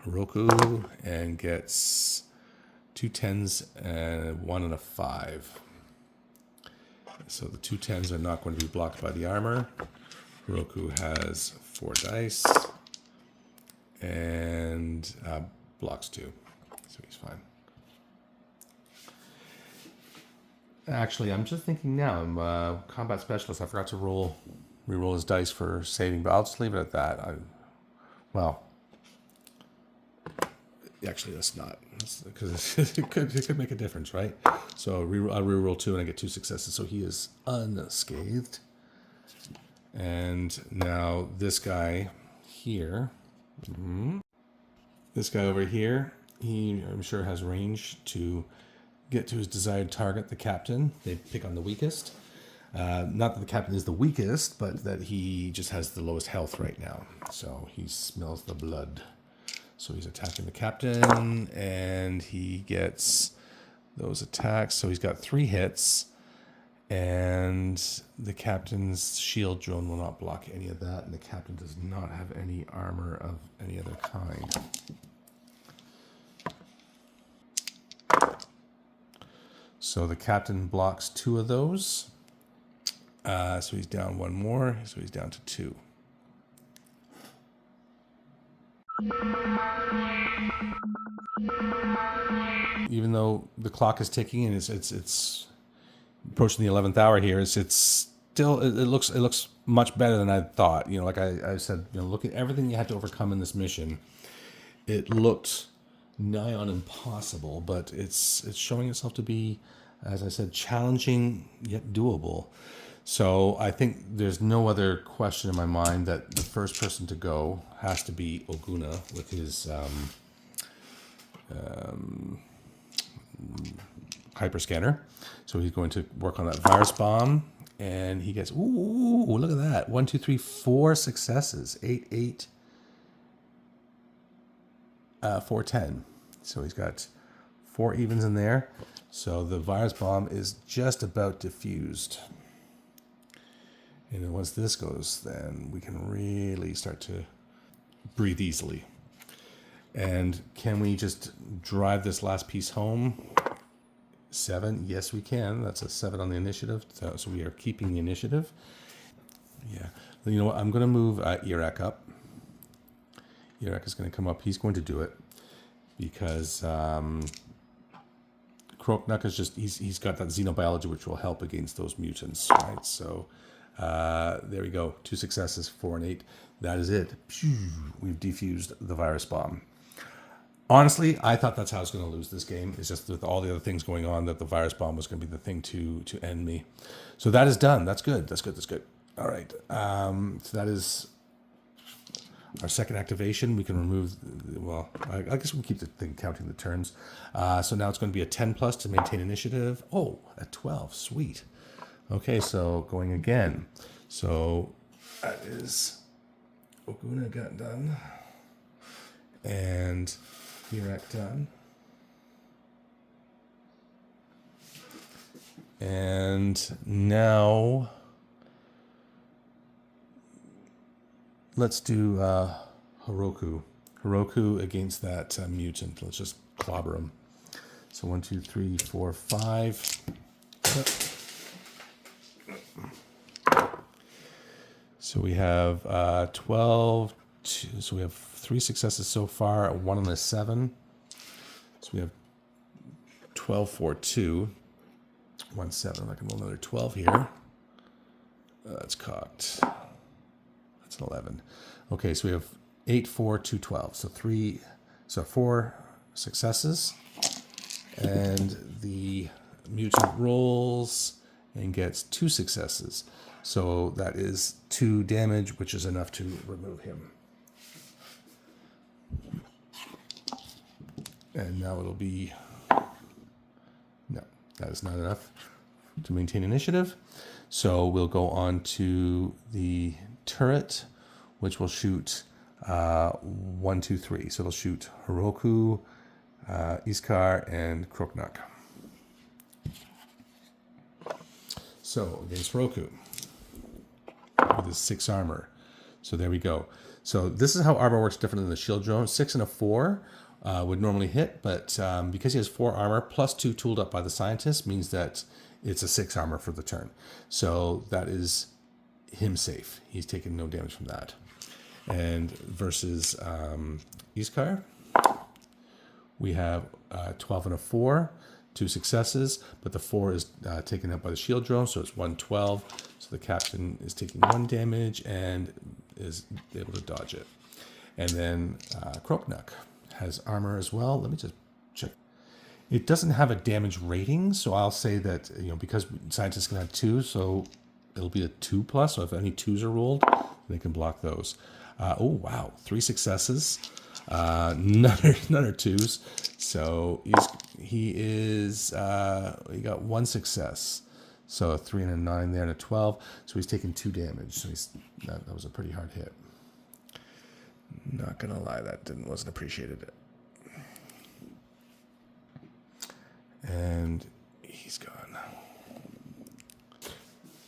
Heroku and gets 2 10s and 1 and a 5. So the 2 10s are not going to be blocked by the armor. Heroku has 4 dice and blocks 2, so he's fine. Actually, I'm just thinking now. I'm a combat specialist. I forgot to re-roll his dice for saving, but I'll just leave it at that. Actually, that's not, because it could make a difference, right? So I'll re-roll 2 and I get 2 successes. So he is unscathed. And now this guy here, this guy over here, he, I'm sure, has range to get to his desired target, the captain. They pick on the weakest. Not that the captain is the weakest, but that he just has the lowest health right now. So he smells the blood. So he's attacking the captain, and he gets those attacks. So he's got 3 hits, and the captain's shield drone will not block any of that, and the captain does not have any armor of any other kind. So the captain blocks 2 of those. So he's down 1 more, so he's down to 2. Even though the clock is ticking and it's approaching the 11th hour here, it's still it looks much better than I thought. You know, like I said, you know, look at everything you had to overcome in this mission. It looked nigh on impossible, but it's showing itself to be, as I said, challenging yet doable. So I think there's no other question in my mind that the first person to go has to be Oguna with his hyperscanner. So he's going to work on that virus bomb, and he gets, ooh, look at that. 1, 2, 3, 4 successes. 8, 8, 4, 10. So he's got 4 evens in there. So the virus bomb is just about diffused. And then once this goes, then we can really start to breathe easily. And can we just drive this last piece home? 7, yes we can. That's a 7 on the initiative, so we are keeping the initiative. Yeah, you know what, I'm going to move Iraq up. Iraq is going to come up. He's going to do it because Kroknuk is just, he's got that xenobiology which will help against those mutants, right? So there we go, 2 successes, 4 and 8. That is it. We've defused the virus bomb. Honestly, I thought that's how I was going to lose this game. It's just with all the other things going on that the virus bomb was going to be the thing to end me. So that is done. That's good. That's good. That's good. All right. So that is our second activation. We can remove, well, I guess we'll keep the thing counting the turns. So now it's going to be a 10 plus to maintain initiative. Oh, a 12. Sweet. Okay, so going again. So that is Oguna got done. And Iraq done. And now let's do Heroku. Heroku against that mutant. Let's just clobber him. So 1, 2, 3, 4, 5. So we have 12. So we have 3 successes so far, 1 and a 7. So we have 12, 4, 2. 1, 7. I can roll another 12 here. That's cocked. That's an 11. Okay, so we have 8, 4, 2, 12. So 4 successes. And the mutant rolls and gets 2 successes. So that is 2 damage, which is enough to remove him. And now it'll be... No, that is not enough to maintain initiative. So we'll go on to the turret, which will shoot 1, 2, 3. So it'll shoot Heroku, Iskar, and Kroknuk. So against Heroku with his 6 armor. So there we go. So this is how armor works different than the shield drone. 6 and a 4 would normally hit, but because he has 4 armor plus 2 tooled up by the scientist means that it's a 6 armor for the turn. So that is him safe. He's taken no damage from that. And versus Iskar, we have 12 and a 4, 2 successes, but the 4 is taken out by the shield drone, so it's 112. So the captain is taking 1 damage and is able to dodge it. And then Kroknuk has armor as well. Let me just check. It doesn't have a damage rating, so I'll say that, because scientists can have 2, so it'll be a 2 plus. So if any 2s are rolled, they can block those. Oh wow, 3 successes. None are 2s. So he got 1 success. So a 3 and a 9 there and a 12. So he's taking 2 damage. So that was a pretty hard hit. Not gonna lie, that wasn't appreciated. And he's gone.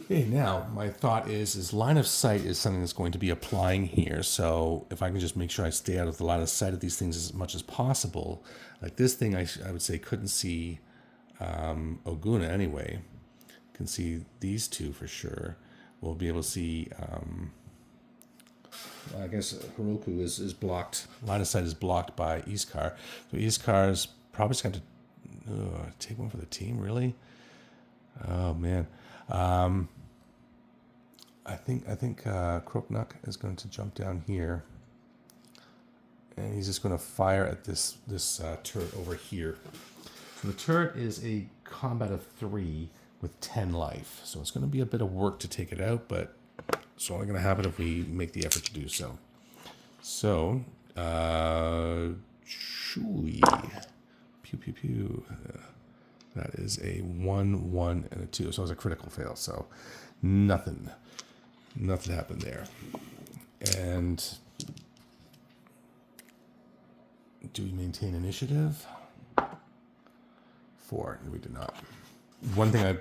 Okay, now my thought is line of sight is something that's going to be applying here. So if I can just make sure I stay out of the line of sight of these things as much as possible. Like this thing, I would say couldn't see Oguna anyway. Can see these 2 for sure. We'll be able to see. I guess Heroku is blocked. Line of sight is blocked by Iskar. So Iskar's probably just going to take 1 for the team. Really? Oh man. I think Kroknuk is going to jump down here, and he's just going to fire at this turret over here. So the turret is a combat of 3 with 10 life, so it's going to be a bit of work to take it out, but it's only going to happen if we make the effort to do so. So, shoo-wee. Pew pew pew. That is a 1, 1, and a 2. So it was a critical fail. So nothing happened there. And do we maintain initiative? 4. No, we did not. One thing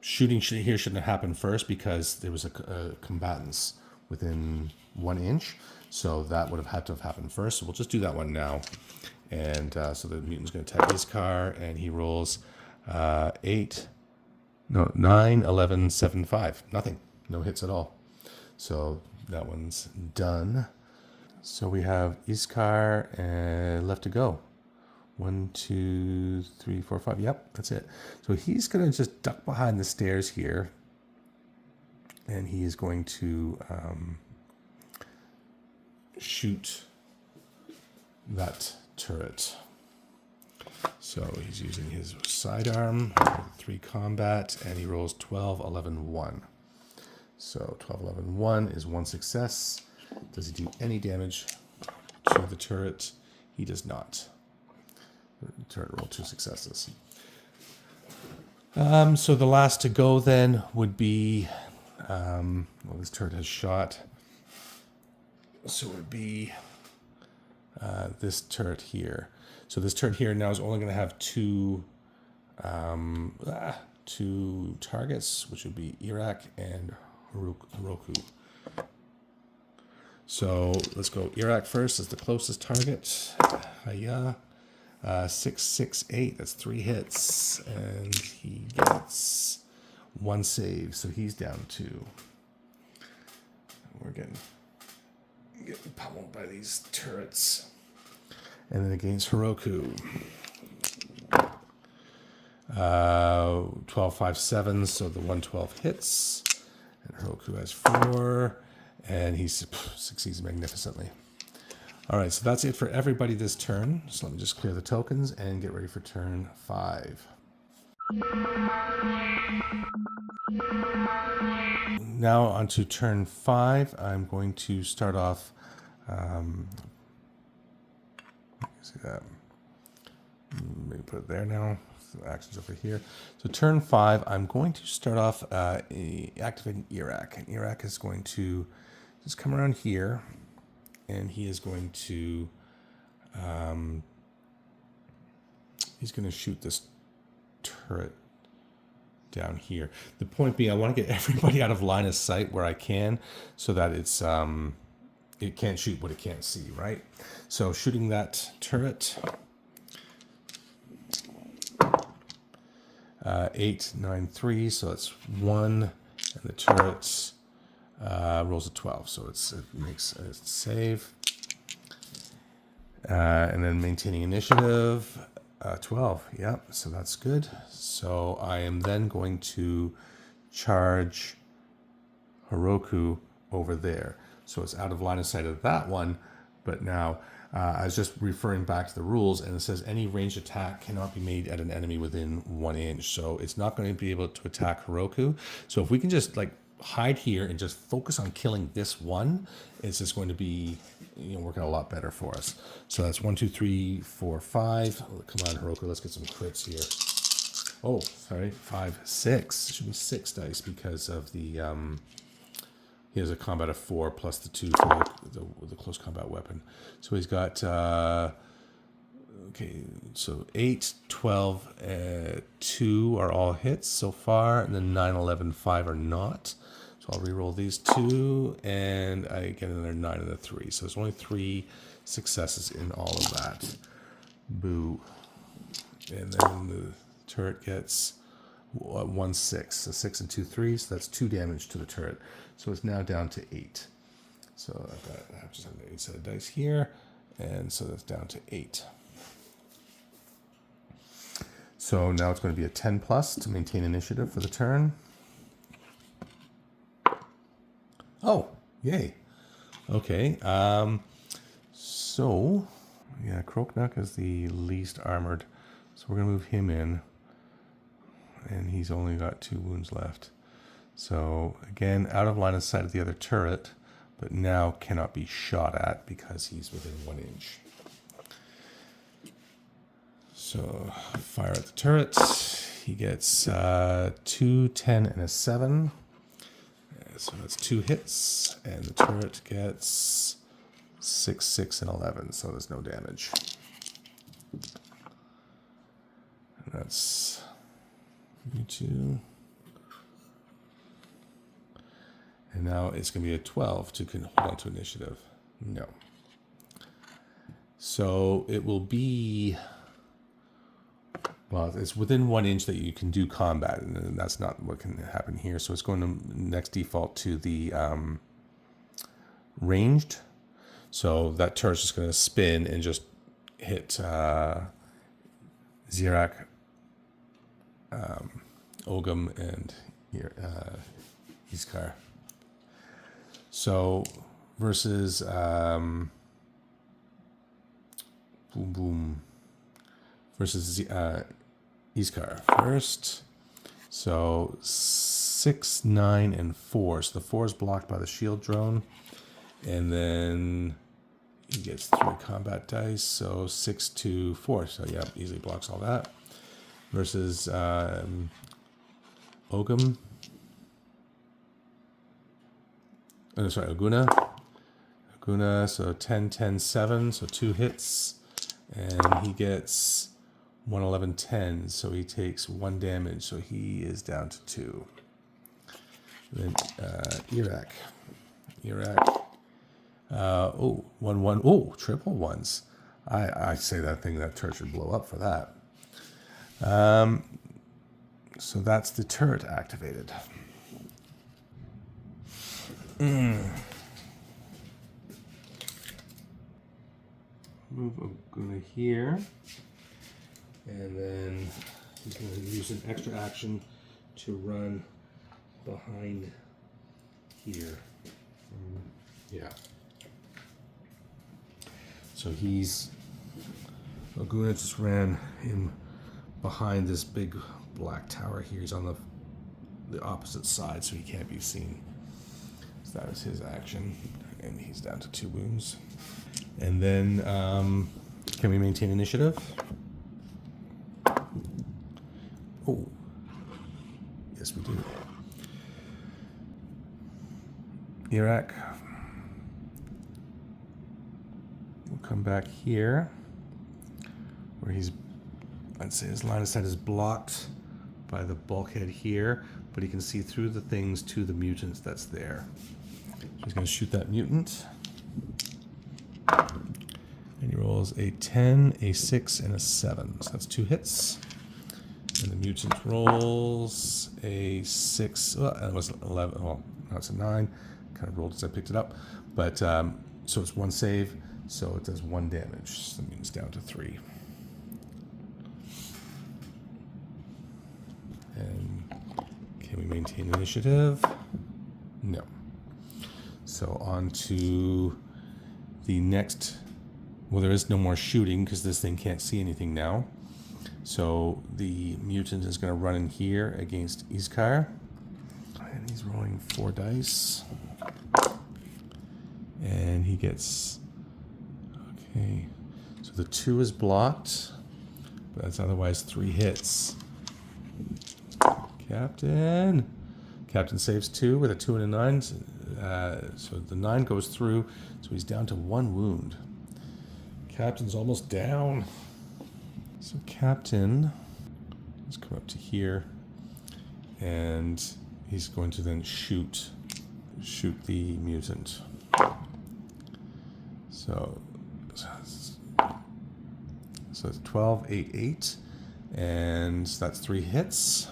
Shooting here shouldn't have happened first because there was a combatants within 1 inch. So that would have had to have happened first. So we'll just do that one now. And so the mutant's going to attack Iskar, and he rolls 9, 11, 7, 5. Nothing. No hits at all. So that one's done. So we have Iskar left to go. 1, 2, 3, 4, 5. Yep, that's it. So he's going to just duck behind the stairs here. And he is going to shoot that turret. So he's using his sidearm, 3 combat, and he rolls 12, 11, 1. So 12, 11, 1 is 1 success. Does he do any damage to the turret? He does not. The turret rolled 2 successes. So the last to go then would be, well, this turret has shot. So it would be this turret here. So this turret here now is only going to have 2 targets, which would be Iraq and Heroku. So let's go Iraq first as the closest target. Hiya. 6, 6, 8. That's 3 hits, and he gets 1 save, so he's down 2. We're getting pummeled by these turrets. And then against Heroku, 12, 5, 7. So the 112 hits, and Heroku has 4, and he succeeds magnificently. All right, so that's it for everybody this turn. So let me just clear the tokens and get ready for turn 5. Now on to turn 5. I'm going to start off. See that? Maybe put it there now. So actions over here. So turn 5, I'm going to start off activating Iraq, and Iraq is going to just come around here. And he is going to, he's going to shoot this turret down here. The point being, I want to get everybody out of line of sight where I can, so that it's it can't shoot what it can't see, right? So shooting that turret, 8, 9, 3. So that's 1, and the turret's rolls a 12, so it makes a save. And then maintaining initiative, 12. Yep, so that's good. So I am then going to charge Heroku over there. So it's out of line of sight of that one, but now I was just referring back to the rules, and it says any ranged attack cannot be made at an enemy within 1 inch. So it's not going to be able to attack Heroku. So if we can just hide here and just focus on killing this one, it's just going to be working a lot better for us. So that's 1, 2, 3, 4, 5. Come on, Heroku, let's get some crits here. Oh, sorry, 5, 6. It should be 6 dice because of the he has a combat of 4 plus the 2 for the close combat weapon. So he's got okay, so 8, 12, 2 are all hits so far, and then 9, 11, 5 are not. So I'll re-roll these 2, and I get another 9 and a 3. So there's only 3 successes in all of that. Boo. And then the turret gets 1, 6. So 6 and 2, 3. So that's 2 damage to the turret. So it's now down to 8. So I have just have an 8 set of dice here, and so that's down to 8. So now it's going to be a 10 plus to maintain initiative for the turn. Oh, yay. Okay. So, yeah, Kroknak is the least armored. So we're going to move him in. And he's only got 2 wounds left. So, again, out of line of sight of the other turret, but now cannot be shot at because he's within 1 inch. So, fire at the turret. He gets 2, 10, and a 7. So that's 2 hits, and the turret gets 6, 6, and 11, so there's no damage. And that's you 2. And now it's going to be a 12 to hold on to initiative. No. So it will be, well, it's within 1 inch that you can do combat, and that's not what can happen here. So it's going to next default to the ranged. So that turret's just going to spin and just hit Zirak, Ogum, and Iskar. So versus boom boom versus Iskar first. So 6, 9, and 4. So the 4 is blocked by the shield drone, and then he gets 3 combat dice. So 6 to 4. So yeah, easily blocks all that. Versus Ogum. Oh, sorry, Oguna. Oguna, so 10, 10, 7, so 2 hits. And he gets 1, 11, 10, so he takes 1 damage, so he is down to 2. Then Iraq. 1, 1. Oh, triple ones. I say that turret should blow up for that. So that's the turret activated. Move Oguna here, and then he's going to use an extra action to run behind here. Yeah. So Oguna just ran him behind this big black tower here. He's on the opposite side, so he can't be seen. So that was his action, and he's down to 2 wounds. And then, can we maintain initiative? Oh, yes we do. Iraq. We'll come back here, where I'd say his line of sight is blocked by the bulkhead here, but he can see through the things to the mutant that's there. So he's going to shoot that mutant. And he rolls a 10, a 6, and a 7. So that's 2 hits. And the mutant rolls a 6. Well, it was 11. Well, now it's a 9. Kind of rolled as I picked it up. But, so it's 1 save. So it does 1 damage. So that means down to 3. And can we maintain initiative? No. So on to the next. Well, there is no more shooting because this thing can't see anything now. So the mutant is going to run in here against Iskar. And he's rolling 4 dice. And he gets... Okay. So the 2 is blocked. But that's otherwise 3 hits. Captain saves 2 with a 2 and a 9. So the 9 goes through. So he's down to 1 wound. Captain's almost down. So Captain, let's come up to here, and he's going to then shoot the mutant. So it's 12, 8, 8, and that's 3 hits,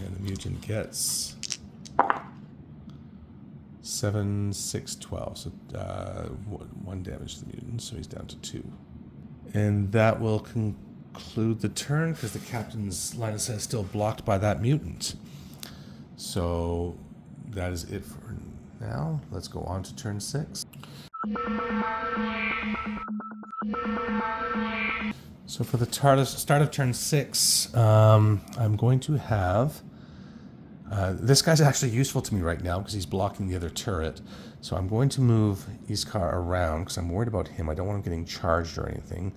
and the mutant gets 7, 6, 12. So 1 damage to the mutant, so he's down to 2. And that will conclude the turn because the captain's line of sight is still blocked by that mutant. So that is it for now. Let's go on to turn 6. So for the start of turn 6, I'm going to have... this guy's actually useful to me right now because he's blocking the other turret. So I'm going to move Iskar around because I'm worried about him. I don't want him getting charged or anything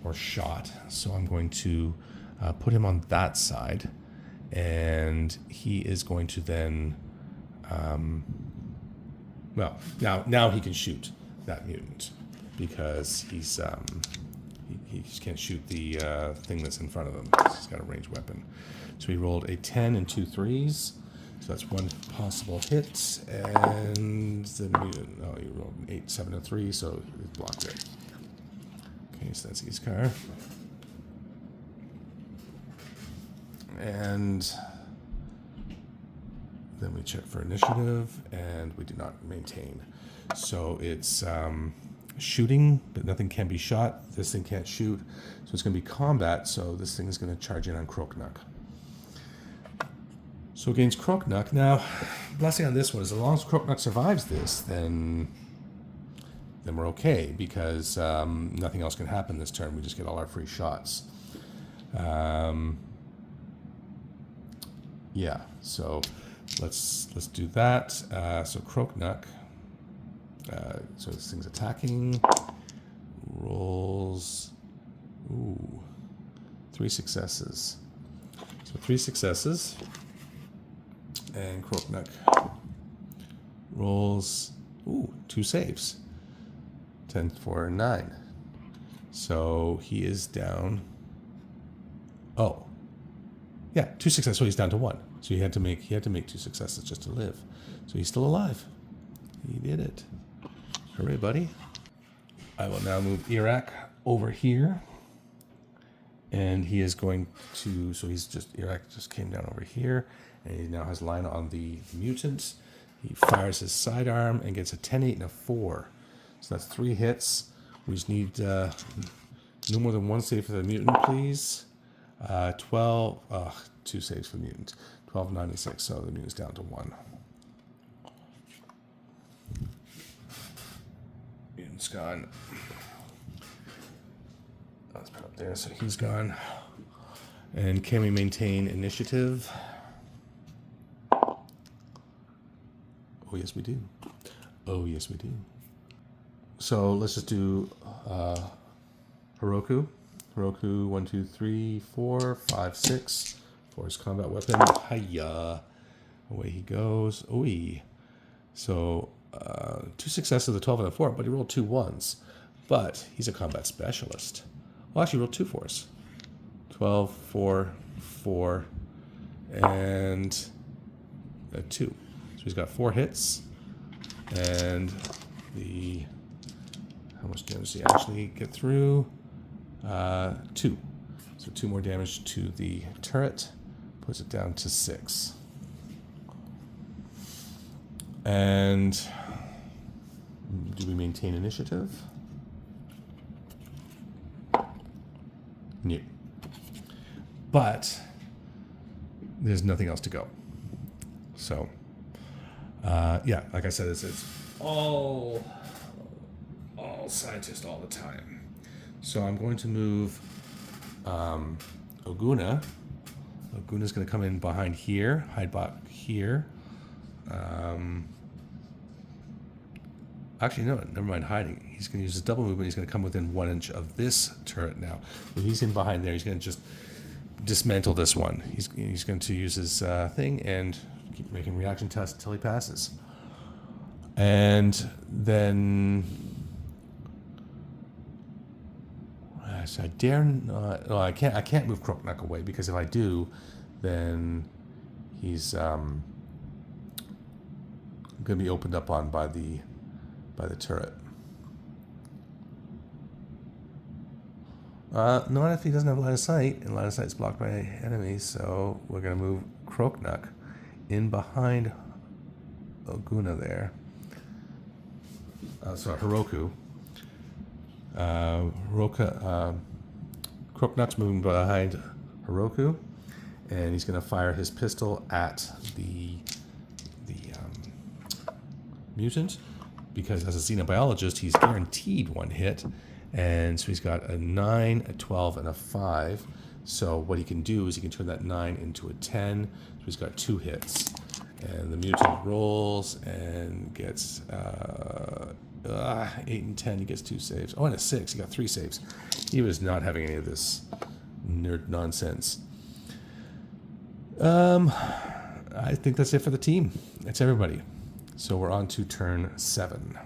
or shot. So I'm going to put him on that side. And he is going to then... well, now he can shoot that mutant because he's... he just can't shoot the thing that's in front of him. He's got a ranged weapon. So he rolled a 10 and 2 3s. So that's one possible hit, and the mutant. Oh, you rolled an 8, 7, and 3, so it's blocked it. Okay, so that's Iskar. And then we check for initiative, and we do not maintain. So it's shooting, but nothing can be shot. This thing can't shoot, so it's going to be combat. So this thing is going to charge in on Kroknuk. So against Kroknuk, now, blessing on this one is as long as Kroknuk survives this, then we're okay, because nothing else can happen this turn. We just get all our free shots. Yeah, so let's do that. So Kroknuk, so this thing's attacking, rolls, 3 successes. So 3 successes, and Kroknuk rolls, 2 saves. 10, 4, 9. So he is down. Oh, yeah, 2 successes. So he's down to 1. So he had to make 2 successes just to live. So he's still alive. He did it. Hooray, buddy! I will now move Iraq over here, and he is going to. So Iraq just came down over here, and he now has line on the mutant. He fires his sidearm and gets a 10, 8, and a 4. So that's 3 hits. We just need no more than 1 save for the mutant, please. 12, 2 saves for the mutant. 12, 9, and 6, so the mutant's down to 1. Mutant's gone. Let's put up there, so he's gone. And can we maintain initiative? Oh, yes, we do. Oh, yes, we do. So let's just do Heroku. Heroku, 1, 2, 3, 4, 5, 6. For his combat weapon. Hiya. Away he goes. Ooh. So 2 successes of the 12 and a 4, but he rolled 2 1s. But he's a combat specialist. Well, actually, he rolled 2 4s. 12, 4, 4, and a 2. So he's got 4 hits. And how much damage did he actually get through? 2. So 2 more damage to the turret. Puts it down to 6. And do we maintain initiative? No. But there's nothing else to go. So, yeah, like I said, it's all scientists all the time. So I'm going to move Oguna. Oguna's going to come in behind here, hide back here. Actually, no, never mind hiding. He's going to use his double movement. He's going to come within 1 inch of this turret now. So he's in behind there. He's going to just dismantle this one. He's going to use his thing and keep making reaction tests until he passes. And then so I dare not. No, I can't move Kroknuk away, because if I do, then he's going to be opened up on by the turret. Not if he doesn't have line of sight, and line of sight is blocked by enemies. So we're going to move Kroknuk in behind Oguna there. So Heroku. Kroknuk's moving behind Heroku, and he's going to fire his pistol at the mutant, because as a xenobiologist, he's guaranteed 1 hit, and so he's got a 9, a 12, and a 5. So what he can do is he can turn that 9 into a 10. So he's got 2 hits, and the mutant rolls and gets 8 and 10. He gets 2 saves. Oh, and a 6. He got 3 saves. He was not having any of this nerd nonsense. I think that's it for the team. That's everybody. So we're on to turn 7.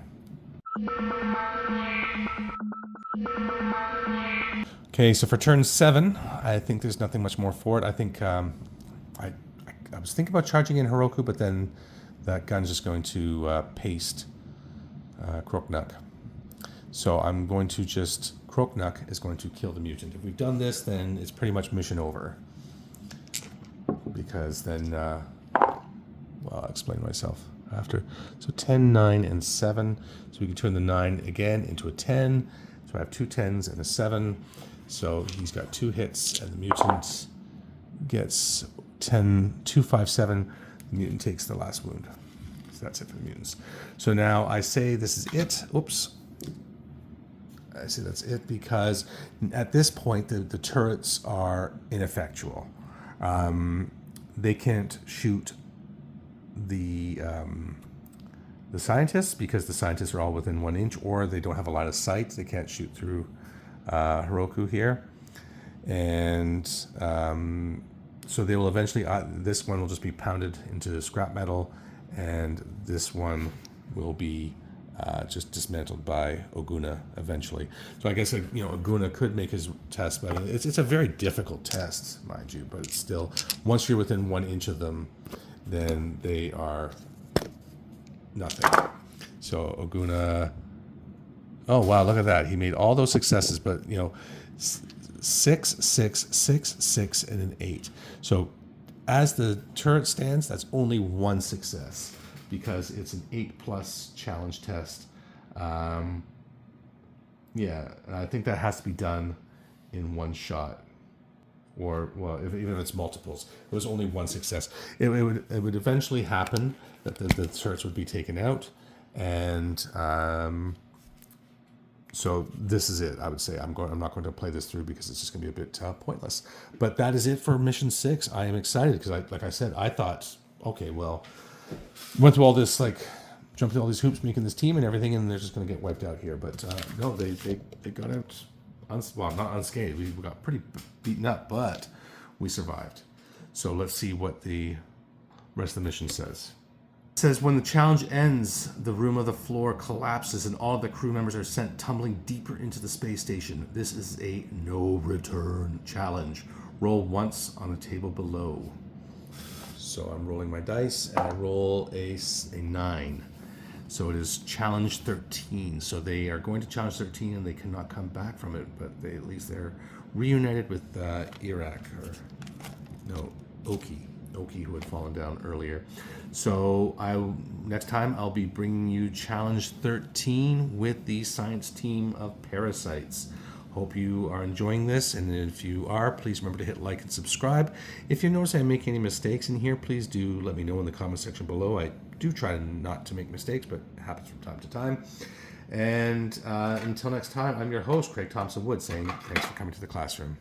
Okay, so for turn 7, I think there's nothing much more for it. I think I I was thinking about charging in Heroku, but then that gun's just going to paste Croaknuk. So I'm going to just, Croaknuk is going to kill the mutant. If we've done this, then it's pretty much mission over. Because then, well, I'll explain myself after. So 10, 9, and 7. So we can turn the 9 again into a 10. So I have 2 10s and a 7. So he's got 2 hits, and the mutant gets 10, 2, 5, 7. The mutant takes the last wound. So that's it for the mutants. So now I say this is it. Oops. I say that's it because at this point the turrets are ineffectual. They can't shoot the scientists because the scientists are all within 1 inch, or they don't have a line of sight. They can't shoot through Heroku here, and so they will eventually. This one will just be pounded into scrap metal, and this one will be just dismantled by Oguna eventually. So I guess Oguna could make his test, but it's a very difficult test, mind you. But it's still, once you're within 1 inch of them, then they are nothing. So Oguna, oh wow, look at that! He made all those successes, but 6, 6, 6, 6, and an 8. So as the turret stands, that's only 1 success, because it's an 8+ challenge test. Yeah, I think that has to be done in 1 shot, or well, even if it's multiples. It was only 1 success. It would eventually happen that the turrets would be taken out, and so this is it. I would say I'm not going to play this through because it's just going to be a bit pointless. But that is it for mission 6. I am excited because, like I said, I thought, okay, well, went through all this, like jumped through all these hoops, making this team and everything, and they're just going to get wiped out here. But no, they got out, not unscathed. We got pretty beaten up, but we survived. So let's see what the rest of the mission says. It says, when the challenge ends, the room of the floor collapses and all of the crew members are sent tumbling deeper into the space station. This is a no-return challenge. Roll once on the table below. So I'm rolling my dice, and I roll a 9. So it is challenge 13. So they are going to challenge 13, and they cannot come back from it, but at least they're reunited with Oki, who had fallen down earlier. So next time I'll be bringing you challenge 13 with the science team of parasites. Hope you are enjoying this, and if you are, please remember to hit like and subscribe. If you notice I make any mistakes in here, please do let me know in the comment section below. I do try not to make mistakes, but it happens from time to time. And until next time, I'm your host, Craig Thompson Wood, saying thanks for coming to the classroom.